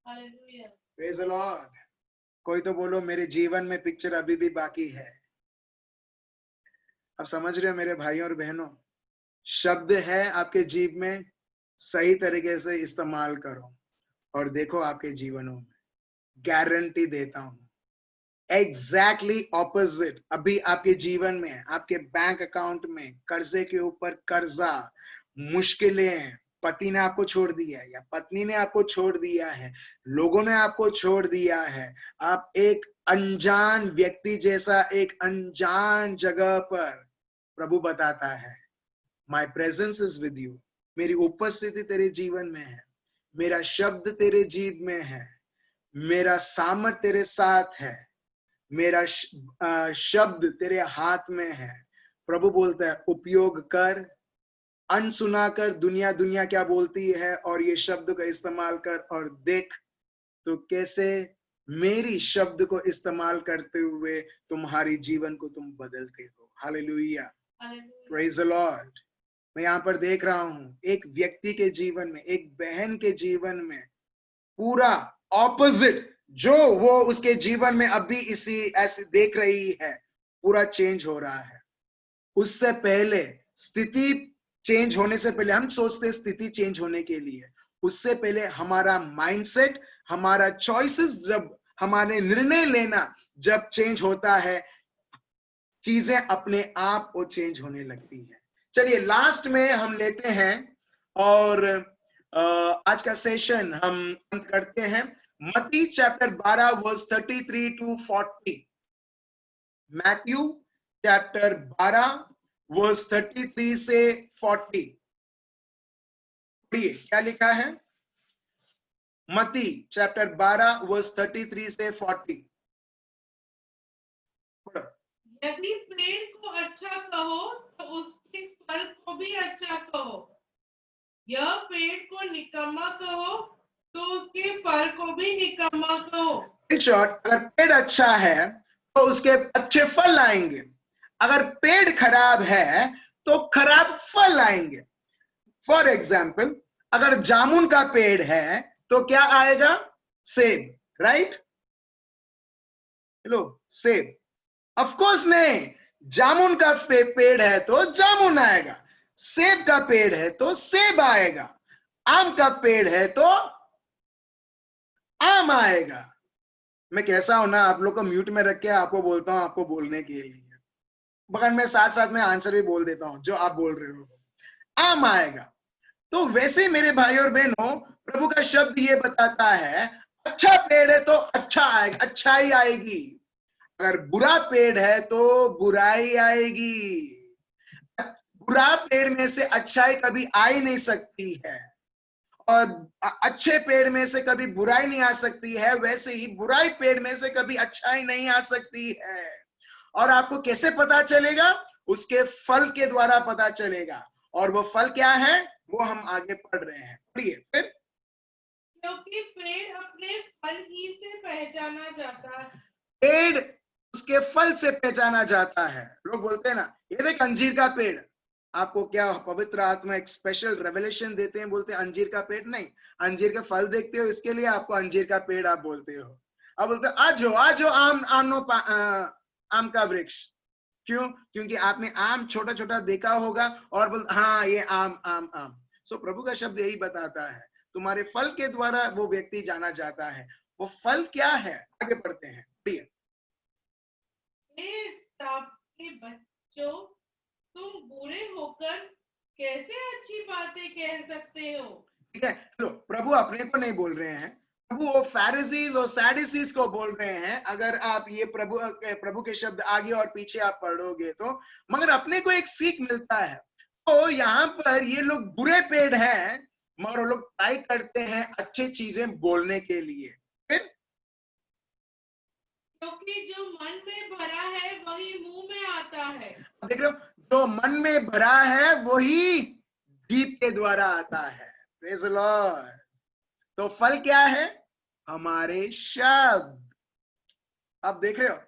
hallelujah, praise the Lord. कोई तो बोलो मेरे जीवन में पिक्चर अभी भी बाकी है। अब समझ रहे हो मेरे भाई और बहनों, शब्द है आपके जीव में, सही तरीके से इस्तेमाल करो और देखो आपके जीवनों में, गारंटी देता हूं एग्जैक्टली ऑपोजिट अभी आपके जीवन में, आपके बैंक अकाउंट में कर्जे के ऊपर कर्जा, मुश्किलें, पति ने आपको छोड़ दिया है या पत्नी ने आपको छोड़ दिया है, लोगों ने आपको छोड़ दिया है, आप एक अनजान व्यक्ति जैसा एक अनजान जगह पर, प्रभु बताता है my presence is with you, मेरी उपस्थिति तेरे जीवन में है, मेरा शब्द तेरे जीव में है, मेरा सामर्थ तेरे साथ है, मेरा शब्द तेरे हाथ में है। प्रभु बोलता है उपयोग कर, अनसुना कर, दुनिया दुनिया क्या बोलती है और ये शब्द का इस्तेमाल कर और देख तो कैसे मेरी शब्द को इस्तेमाल करते हुए तुम्हारी जीवन को तुम बदलते हो। Hallelujah, praise the Lord. मैं यहाँ पर देख रहा हूं एक व्यक्ति के जीवन में, एक बहन के जीवन में पूरा ऑपोजिट जो वो उसके जीवन में अभी इसी ऐसे देख रही है, पूरा चेंज हो रहा है। उससे पहले स्थिति चेंज होने से पहले हम सोचते हैं स्थिति चेंज होने के लिए, उससे पहले हमारा माइंडसेट, हमारा चॉइसेस, जब हमारे निर्णय लेना जब चेंज होता है, चीजें अपने आप वो चेंज होने लगती है। चलिए लास्ट में हम लेते हैं और आज का सेशन हम करते हैं मत्ती chapter 12 verse 33 to 40। Matthew chapter 12 verse 33 से 40। पढ़िए क्या लिखा है, मत्ती चैप्टर 12 वर्स 33 से 40। यदि पेड़ को अच्छा कहो तो उसके फल को भी अच्छा कहो, यह पेड़ को निकम्मा कहो तो उसके फल को भी निकम्मा कहो। इन शॉर्ट, अगर पेड़ अच्छा है तो उसके अच्छे फल आएंगे, अगर पेड़ खराब है तो खराब फल आएंगे। फॉर एग्जाम्पल, अगर जामुन का पेड़ है तो क्या आएगा? सेब, राइट? हेलो, सेब? ऑफ कोर्स नहीं, जामुन का पेड़ है तो जामुन आएगा, सेब का पेड़ है तो सेब आएगा, आम का पेड़ है तो आम आएगा। मैं कैसा हूं ना, आप लोग को म्यूट में रख के आपको बोलता हूं आपको बोलने के लिए, मगर मैं साथ साथ में आंसर भी बोल देता हूं जो आप बोल रहे हो, आम आएगा। तो वैसे मेरे भाई और बहनों, प्रभु का शब्द ये बताता है अच्छा पेड़ है तो अच्छा आएगा, अच्छाई आएगी, अगर बुरा पेड़ है तो बुराई आएगी। बुरा पेड़ में से अच्छाई कभी आ ही नहीं सकती है, और अच्छे पेड़ में से कभी बुराई नहीं आ सकती है, वैसे ही बुराई पेड़ में से कभी अच्छाई नहीं आ सकती है। और आपको कैसे पता चलेगा? उसके फल के द्वारा पता चलेगा, और वो फल क्या है वो हम आगे पढ़ रहे हैं। पढ़िए फिर। क्योंकि पेड़ अपने फल ही से पहचाना जाता है। पेड़ उसके फल से पहचाना जाता है। लोग बोलते हैं ना, ये देख अंजीर का पेड़, आपको क्या पवित्र आत्मा एक स्पेशल रेवलेशन देते हैं, बोलते हैं अंजीर का पेड़? नहीं, अंजीर के फल देखते हो इसके लिए आपको अंजीर का पेड़ आप बोलते हो। अब बोलते हो आज हो आम का वृक्ष। क्यों? क्योंकि आपने आम छोटा छोटा देखा होगा और बोलते हाँ ये आम आम आम। सो प्रभु का शब्द यही बताता है, तुम्हारे फल के द्वारा वो व्यक्ति जाना जाता है। वो फल क्या है? आगे पढ़ते हैं, प्रिय। के बच्चों, तुम बुरे होकर कैसे अच्छी बातें कह सकते हो? ठीक है, लो, प्रभु अपने को नहीं बोल रहे हैं, प्रभु वो फैरिसीज और सैडुसीज को बोल रहे हैं। अगर आप ये प्रभु के शब्द आगे और पीछे आप पढ़ोगे तो, मगर अपने को एक सीख मिलता है। तो यहाँ पर ये लोग बुरे पेड़ हैं, मगर वो लोग ट्राई करते हैं अच्छी चीजें बोलने के लिए। फिर क्योंकि जो मन में भरा है वही मुंह में आता है। देख रहे हो, जो मन में भरा है वही जीभ के द्वारा आता है। Praise the Lord. तो फल क्या है? हमारे शब्द। अब देख रहे हो,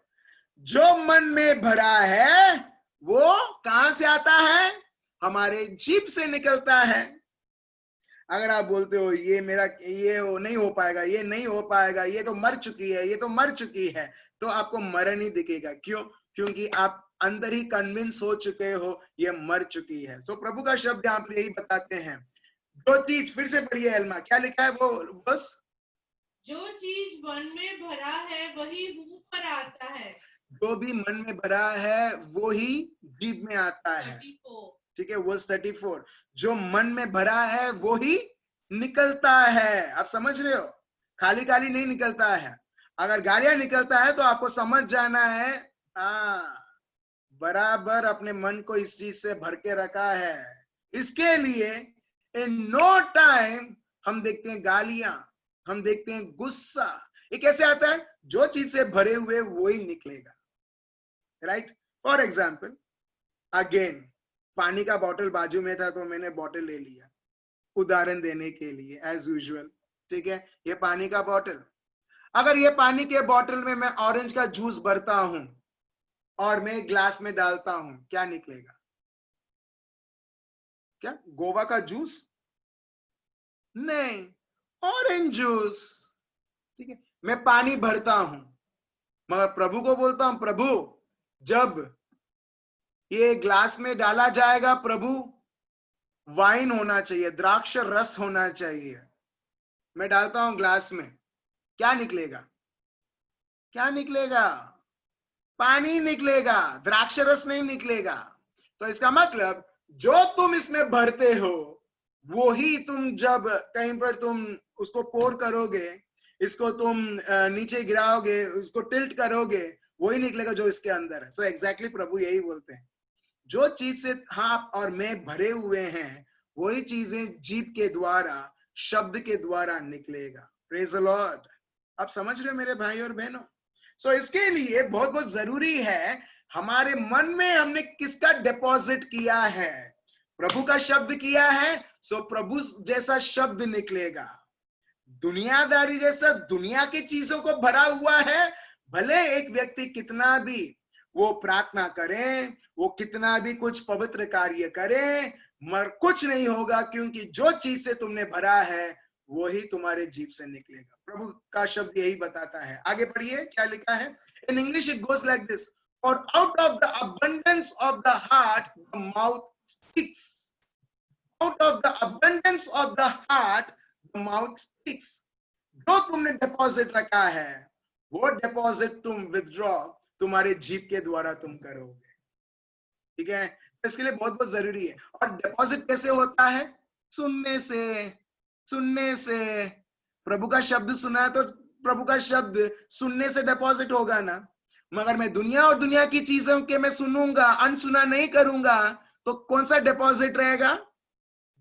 जो मन में भरा है वो कहां से आता है? हमारे जीभ से निकलता है। अगर आप बोलते हो ये मेरा ये नहीं हो पाएगा, ये नहीं हो पाएगा, ये तो मर चुकी है, ये तो मर चुकी है, तो आपको मरण ही दिखेगा। क्यों? क्योंकि आप अंदर ही कन्विंस हो चुके हो ये मर चुकी है। तो प्रभु का शब्द यहाँ पर यही बताते हैं। जो चीज, फिर से पढ़िए एल्मा, क्या लिखा है वो बस? जो चीज मन में भरा है वही मुंह पर आता है। जो भी मन में भरा है वो ही जीभ में आता है। 34। ठीक है, वर्स 34, जो मन में भरा है वो ही निकलता है। आप समझ रहे हो, खाली खाली नहीं निकलता है। अगर गालियां निकलता है तो आपको समझ जाना है, हाँ बराबर अपने मन को इस चीज से भर के रखा है। इसके लिए इन नो टाइम हम देखते हैं गालियां, हम देखते हैं गुस्सा। ये कैसे आता है? जो चीज से भरे हुए वो ही निकलेगा। राइट? फॉर एग्जाम्पल, अगेन पानी का बॉटल बाजू में था तो मैंने बॉटल ले लिया, उदाहरण देने के लिए, एज यूजुअल। ठीक है, ये पानी का बॉटल, अगर ये पानी के बॉटल में मैं ऑरेंज का जूस भरता हूं और मैं ग्लास में डालता हूं, क्या निकलेगा? क्या? गोवा का जूस? नहीं, ऑरेंज जूस। ठीक है, मैं पानी भरता हूं, मगर प्रभु को बोलता हूं प्रभु जब ये ग्लास में डाला जाएगा, प्रभु वाइन होना चाहिए, द्राक्ष रस होना चाहिए। मैं डालता हूं ग्लास में, क्या निकलेगा? क्या निकलेगा? पानी निकलेगा, द्राक्ष रस नहीं निकलेगा। तो इसका मतलब जो तुम इसमें भरते हो वो ही तुम जब कहीं पर तुम उसको पोर करोगे, इसको तुम नीचे गिराओगे, उसको टिल्ट करोगे, वही निकलेगा जो इसके अंदर है। सो एग्जैक्टली प्रभु यही बोलते हैं, जो चीज से आप और मैं भरे हुए हैं वही चीजें जीभ के द्वारा, शब्द के द्वारा निकलेगा। Praise the Lord. आप समझ रहे हो मेरे भाई और बहनों? सो इसके लिए बहुत बहुत जरूरी है हमारे मन में हमने किसका डिपॉजिट किया है? प्रभु का शब्द किया है, सो प्रभु जैसा शब्द निकलेगा। दुनियादारी जैसा दुनिया की चीजों को भरा हुआ है, भले एक व्यक्ति कितना भी वो प्रार्थना करे, वो कितना भी कुछ पवित्र कार्य करे, मगर कुछ नहीं होगा, क्योंकि जो चीज से तुमने भरा है वही तुम्हारे जीभ से निकलेगा। प्रभु का शब्द यही बताता है। आगे पढ़िए, क्या लिखा है? In English it goes like this, for out of the abundance of the heart the mouth speaks. Out of the abundance of the heart the mouth speaks. जो तुमने डिपॉजिट रखा है वो डिपॉजिट तुम विथड्रॉ तुम्हारे जीभ के द्वारा तुम करोगे। ठीक है, इसके लिए बहुत बहुत जरूरी है। और डिपॉजिट कैसे होता है? सुनने से। सुनने से। प्रभु का शब्द सुना तो प्रभु का शब्द सुनने से डिपॉजिट होगा ना। मगर मैं दुनिया और दुनिया की चीजों के मैं सुनूंगा, अनसुना नहीं करूंगा, तो कौन सा डिपॉजिट रहेगा?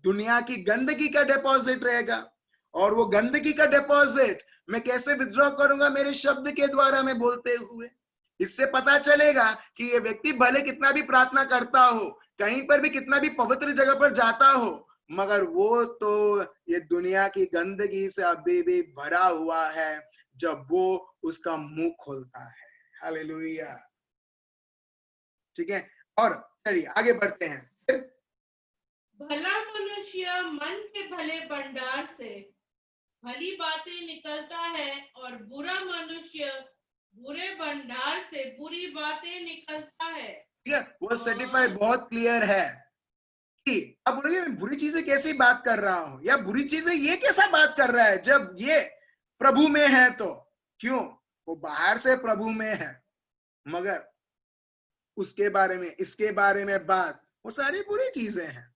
दुनिया की गंदगी का डिपॉजिट रहेगा। और वो गंदगी का डिपॉजिट मैं कैसे विथड्रॉ करूंगा? मेरे शब्द के द्वारा, मैं बोलते हुए। इससे पता चलेगा कि ये व्यक्ति भले कितना भी प्रार्थना करता हो, कहीं पर भी कितना भी पवित्र जगह पर जाता हो, मगर वो तो ये दुनिया की गंदगी से अभी भी भरा हुआ है जब वो उसका मुंह खोलता है। हालेलुया। ठीक है, और चलिए आगे बढ़ते हैं। फिर भला मनुष्य मन के भले भंडार से भली बातें निकलता है और बुरा मनुष्य बुरे भंडार से बुरी बातें निकलता है। ठीक है, वर्स 35 बहुत क्लियर है कि आप बोलोगे मैं बुरी चीजें कैसी बात कर रहा हूं, या बुरी चीजें ये कैसा बात कर रहा है जब ये प्रभु में है। तो क्यों, वो बाहर से प्रभु में है मगर उसके बारे में, इसके बारे में बात, वो सारी बुरी चीजें हैं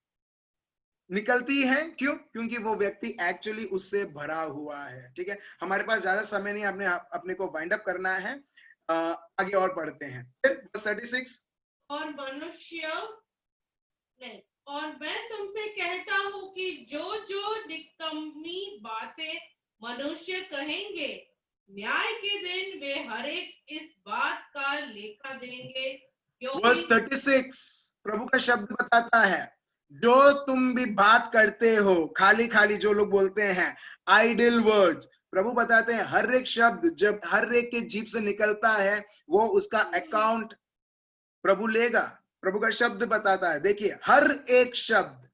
निकलती हैं। क्यों, क्योंकि वो व्यक्ति एक्चुअली उससे भरा हुआ है। ठीक है, हमारे पास ज्यादा समय नहीं, अपने को वाइंड अप करना है। आगे और पढ़ते हैं। फिर 36 और मनुष्य नहीं, और मैं तुमसे कहता हूं कि जो जो निकम्मी बातें मनुष्य कहेंगे, न्याय के दिन वे हर एक इस बात का लेखा देंगे। वर्स 36 प्रभु का शब्द बताता है, जो तुम भी बात करते हो, खाली खाली जो लोग बोलते हैं आइडल वर्ड्स, प्रभु बताते हैं हर एक शब्द जब हर एक के जीभ से निकलता है वो उसका अकाउंट प्रभु लेगा। प्रभु का शब्द बताता है, देखिए हर एक शब्द।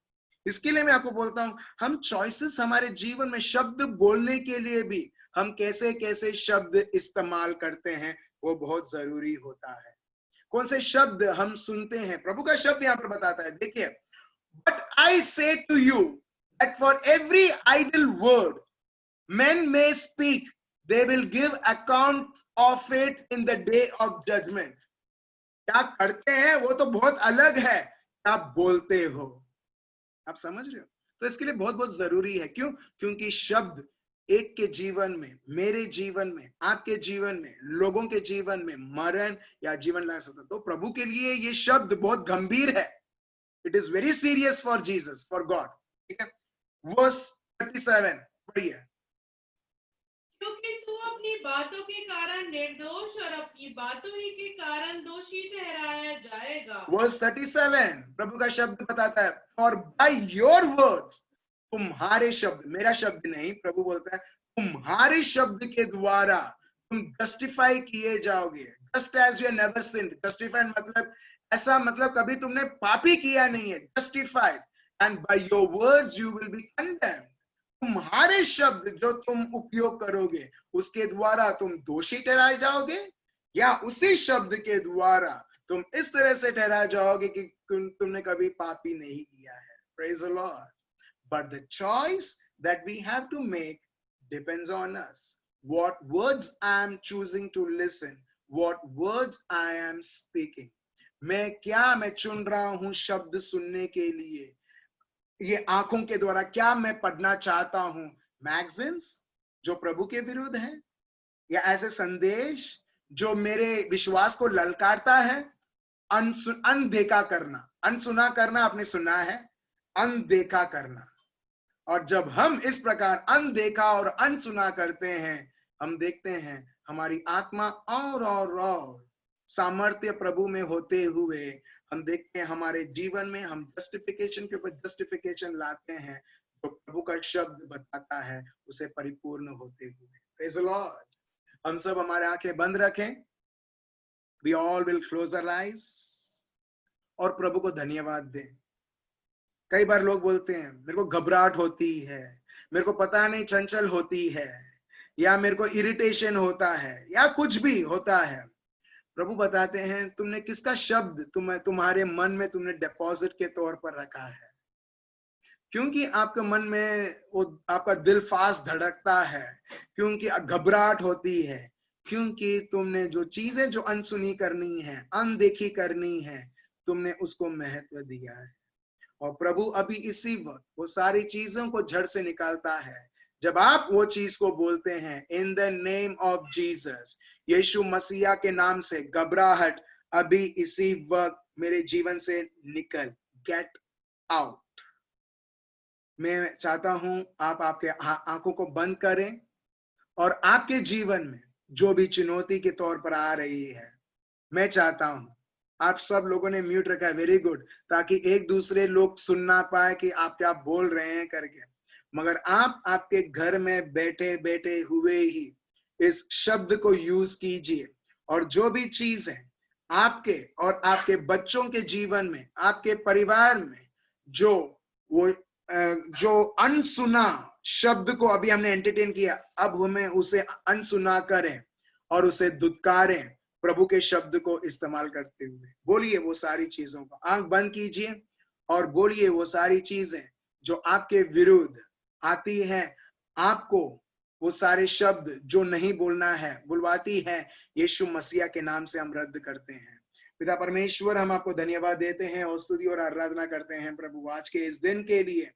इसके लिए मैं आपको बोलता हूं, हम चॉइसेस हमारे जीवन में शब्द बोलने के लिए भी हम कैसे कैसे शब्द इस्तेमाल करते हैं वो बहुत जरूरी होता है। कौन से शब्द हम सुनते हैं, प्रभु का शब्द यहां पर बताता है। देखिए, but I say to you that for every idle word men may speak, they will give account of it in the day of judgment. क्या करते हैं वो तो बहुत अलग है, क्या बोलते हो, आप समझ रहे हो। तो इसके लिए बहुत बहुत जरूरी है। क्यों, क्योंकि शब्द एक के जीवन में, मेरे जीवन में, आपके जीवन में, लोगों के जीवन में मरण या जीवन ला सकता। तो प्रभु के लिए ये शब्द बहुत गंभीर है। It is very serious for Jesus, for God. ठीक है, वर्स 37 पढ़िए। क्योंकि तू अपनी बातों के कारण निर्दोष और अपनी बातों ही के कारण दोषी ठहराया जाएगा। वर्स 37 प्रभु का शब्द बताता है, फॉर बाय योर वर्ड्स, तुम्हारे शब्द, मेरा शब्द नहीं, प्रभु बोलता है तुम्हारे शब्द के द्वारा तुम जस्टिफाई किए जाओगे। Just as you never sinned, justified मतलब ऐसा, मतलब कभी तुमने पापी किया नहीं है, justified, and by your words you will be condemned. तुम्हारे शब्द जो तुम उपयोग करोगे उसके द्वारा तुम दोषी ठहराए जाओगे, या उसी शब्द के द्वारा तुम इस तरह से ठहराए जाओगे कि तुमने कभी पापी नहीं किया है। Praise the Lord. But the choice that we have to make depends on us. What words I am choosing to listen, what words I am speaking. मैं चुन रहा हूं शब्द सुनने के लिए, ये आंखों के द्वारा क्या मैं पढ़ना चाहता हूं, मैगजीन्स जो प्रभु के विरुद्ध है, या ऐसे संदेश जो मेरे विश्वास को ललकारता है। अनदेखा करना, अनसुना करना आपने सुना है, अनदेखा करना। और जब हम इस प्रकार अनदेखा और अनसुना करते हैं, हम देखते हैं हमारी आत्मा और सामर्थ्य प्रभु में होते हुए हम देखते हैं हमारे जीवन में हम जस्टिफिकेशन के ऊपर जस्टिफिकेशन लाते हैं, जो प्रभु का शब्द बताता है उसे परिपूर्ण होते हुए। Praise the Lord. हम सब हमारे आंखें बंद रखें। We all will close our eyes और प्रभु को धन्यवाद दें। कई बार लोग बोलते हैं मेरे को घबराहट होती है, मेरे को पता नहीं चंचल होती है, या मेरे को इरिटेशन होता है, या कुछ भी होता है। प्रभु बताते हैं तुमने किसका शब्द तुम्हारे मन में तुमने डिपॉजिट के तौर पर रखा है। क्योंकि आपके मन में वो आपका दिल फास्ट धड़कता है, क्योंकि घबराहट होती है, क्योंकि तुमने जो चीजें जो अनसुनी करनी है, अनदेखी करनी है, तुमने उसको महत्व दिया है। और प्रभु अभी इसी वक्त वो सारी चीजों को जड़ से निकालता है। जब आप वो चीज को बोलते हैं in the name of Jesus, यीशु मसीहा के नाम से, घबराहट अभी इसी वक्त मेरे जीवन से निकल, गेट आउट। मैं चाहता हूं आप आपके आंखों को बंद करें और आपके जीवन में जो भी चुनौती के तौर पर आ रही है, मैं चाहता हूं आप सब लोगों ने म्यूट रखा है, वेरी गुड, ताकि एक दूसरे लोग सुन ना पाए कि आप क्या बोल रहे हैं करके। मगर आप आपके घर में बैठे बैठे हुए ही इस शब्द को यूज कीजिए, और जो भी चीज है आपके और आपके बच्चों के जीवन में, आपके परिवार में जो वो जो अनसुना शब्द को अभी हमने एंटरटेन किया, अब हमें उसे अनसुना करें और उसे दुत्कारें प्रभु के शब्द को इस्तेमाल करते हुए। बोलिए वो सारी चीजों को, आंख बंद कीजिए और बोलिए वो सारी चीजें जो आपके विरुद्ध आती है, आपको वो सारे शब्द जो नहीं बोलना है बुलवाती है, यीशु मसीहा के नाम से हम रद्द करते हैं। पिता परमेश्वर, हम आपको धन्यवाद देते हैं और स्तुति और आराधना करते हैं प्रभु आज के इस दिन के लिए,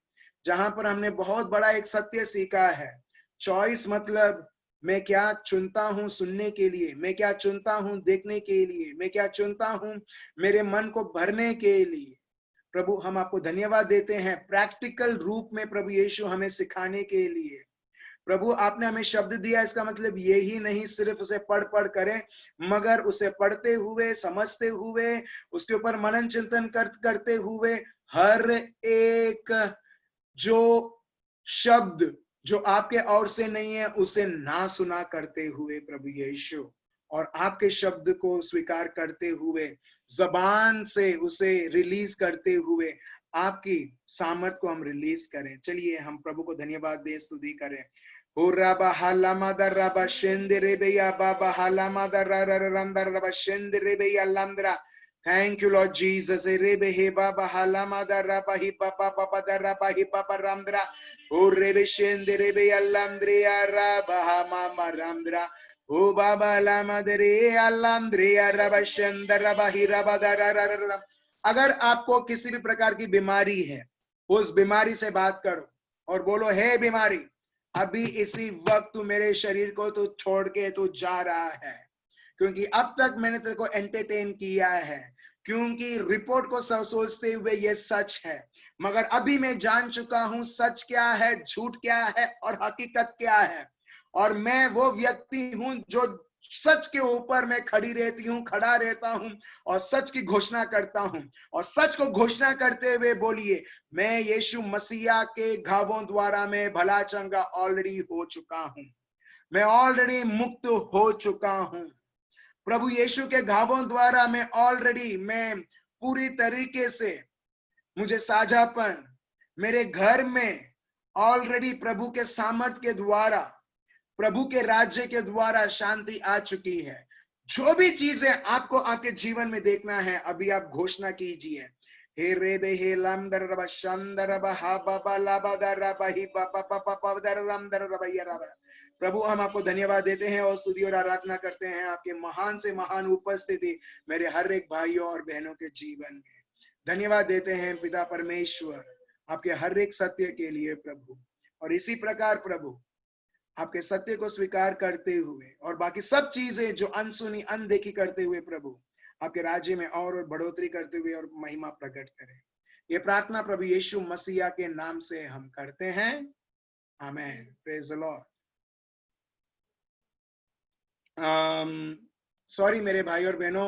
जहां पर हमने बहुत बड़ा एक सत्य सीखा है। चॉइस मतलब मैं क्या चुनता हूं सुनने के लिए, मैं क्या चुनता हूं देखने के लिए, मैं क्या चुनता हूं मेरे मन को भरने के लिए। प्रभु हम आपको धन्यवाद देते हैं प्रैक्टिकल रूप में प्रभु यीशु हमें सिखाने के लिए। प्रभु आपने हमें शब्द दिया, इसका मतलब यही नहीं सिर्फ उसे पढ़ पढ़ करें, मगर उसे पढ़ते हुए, समझते हुए, उसके ऊपर मनन चिंतन करते हुए हर एक जो शब्द जो आपके ओर से नहीं है उसे ना सुना करते हुए प्रभु यीशु, और आपके शब्द को स्वीकार करते हुए जबान से उसे रिलीज करते हुए आपकी सामर्थ को हम रिलीज करें। चलिए हम प्रभु को धन्यवाद दें, स्तुति करें। O raba halama da raba shende rebeya baba halama da randa raba shende rebeya landra. Thank you, Lord Jesus. Rebe he baba halama da raba hi papa papa da raba hi papa ramdra. O rebe shende rebeya landria raba hama ramdra. O baba lama de re alandria raba shende raba hi raba da rara. अगर आपको किसी भी प्रकार की बीमारी है, उस बीमारी से बात करो और बोलो, हे बीमारी, अभी इसी वक्त तू मेरे शरीर को तो छोड़ के तू जा रहा है, क्योंकि अब तक मैंने तेरे को एंटरटेन किया है, क्योंकि रिपोर्ट को सोचते हुए ये सच है, मगर अभी मैं जान चुका हूं सच क्या है, झूठ क्या है और हकीकत क्या है। और मैं वो व्यक्ति हूं जो सच के ऊपर मैं खड़ा रहता हूं और सच की घोषणा करता हूं। और सच को घोषणा करते हुए बोलिए, मैं यीशु मसीहा के घावों द्वारा मैं भला चंगा ऑलरेडी हो चुका हूं, मैं ऑलरेडी मुक्त हो चुका हूं। प्रभु यीशु के घावों द्वारा मैं पूरी तरीके से, मुझे साझापन मेरे घर में ऑलरेडी प्रभु के सामर्थ के द्वारा, प्रभु के राज्य के द्वारा शांति आ चुकी है। जो भी चीजें आपको आपके जीवन में देखना है, अभी आप घोषणा कीजिए। हे रेबे हे लमदर रबा शंदर रबा हा बाबा लाबा दर रबा ही पापा पापा पवदर लमदर रबा या रबा। प्रभु हम आपको धन्यवाद देते हैं और स्तुति और आराधना करते हैं आपके महान से महान उपस्थिति मेरे हर एक भाइयों और बहनों के जीवन में। धन्यवाद देते हैं पिता परमेश्वर आपके हर एक सत्य के लिए प्रभु। और इसी प्रकार प्रभु आपके सत्य को स्वीकार करते हुए और बाकी सब चीजें जो अनसुनी अनदेखी करते हुए प्रभु आपके राज्य में और बढ़ोतरी करते हुए और महिमा प्रकट करें। ये प्रार्थना प्रभु यीशु मसीहा के नाम से हम करते हैं, आमेन। Praise the Lord. सॉरी मेरे भाई और बहनों।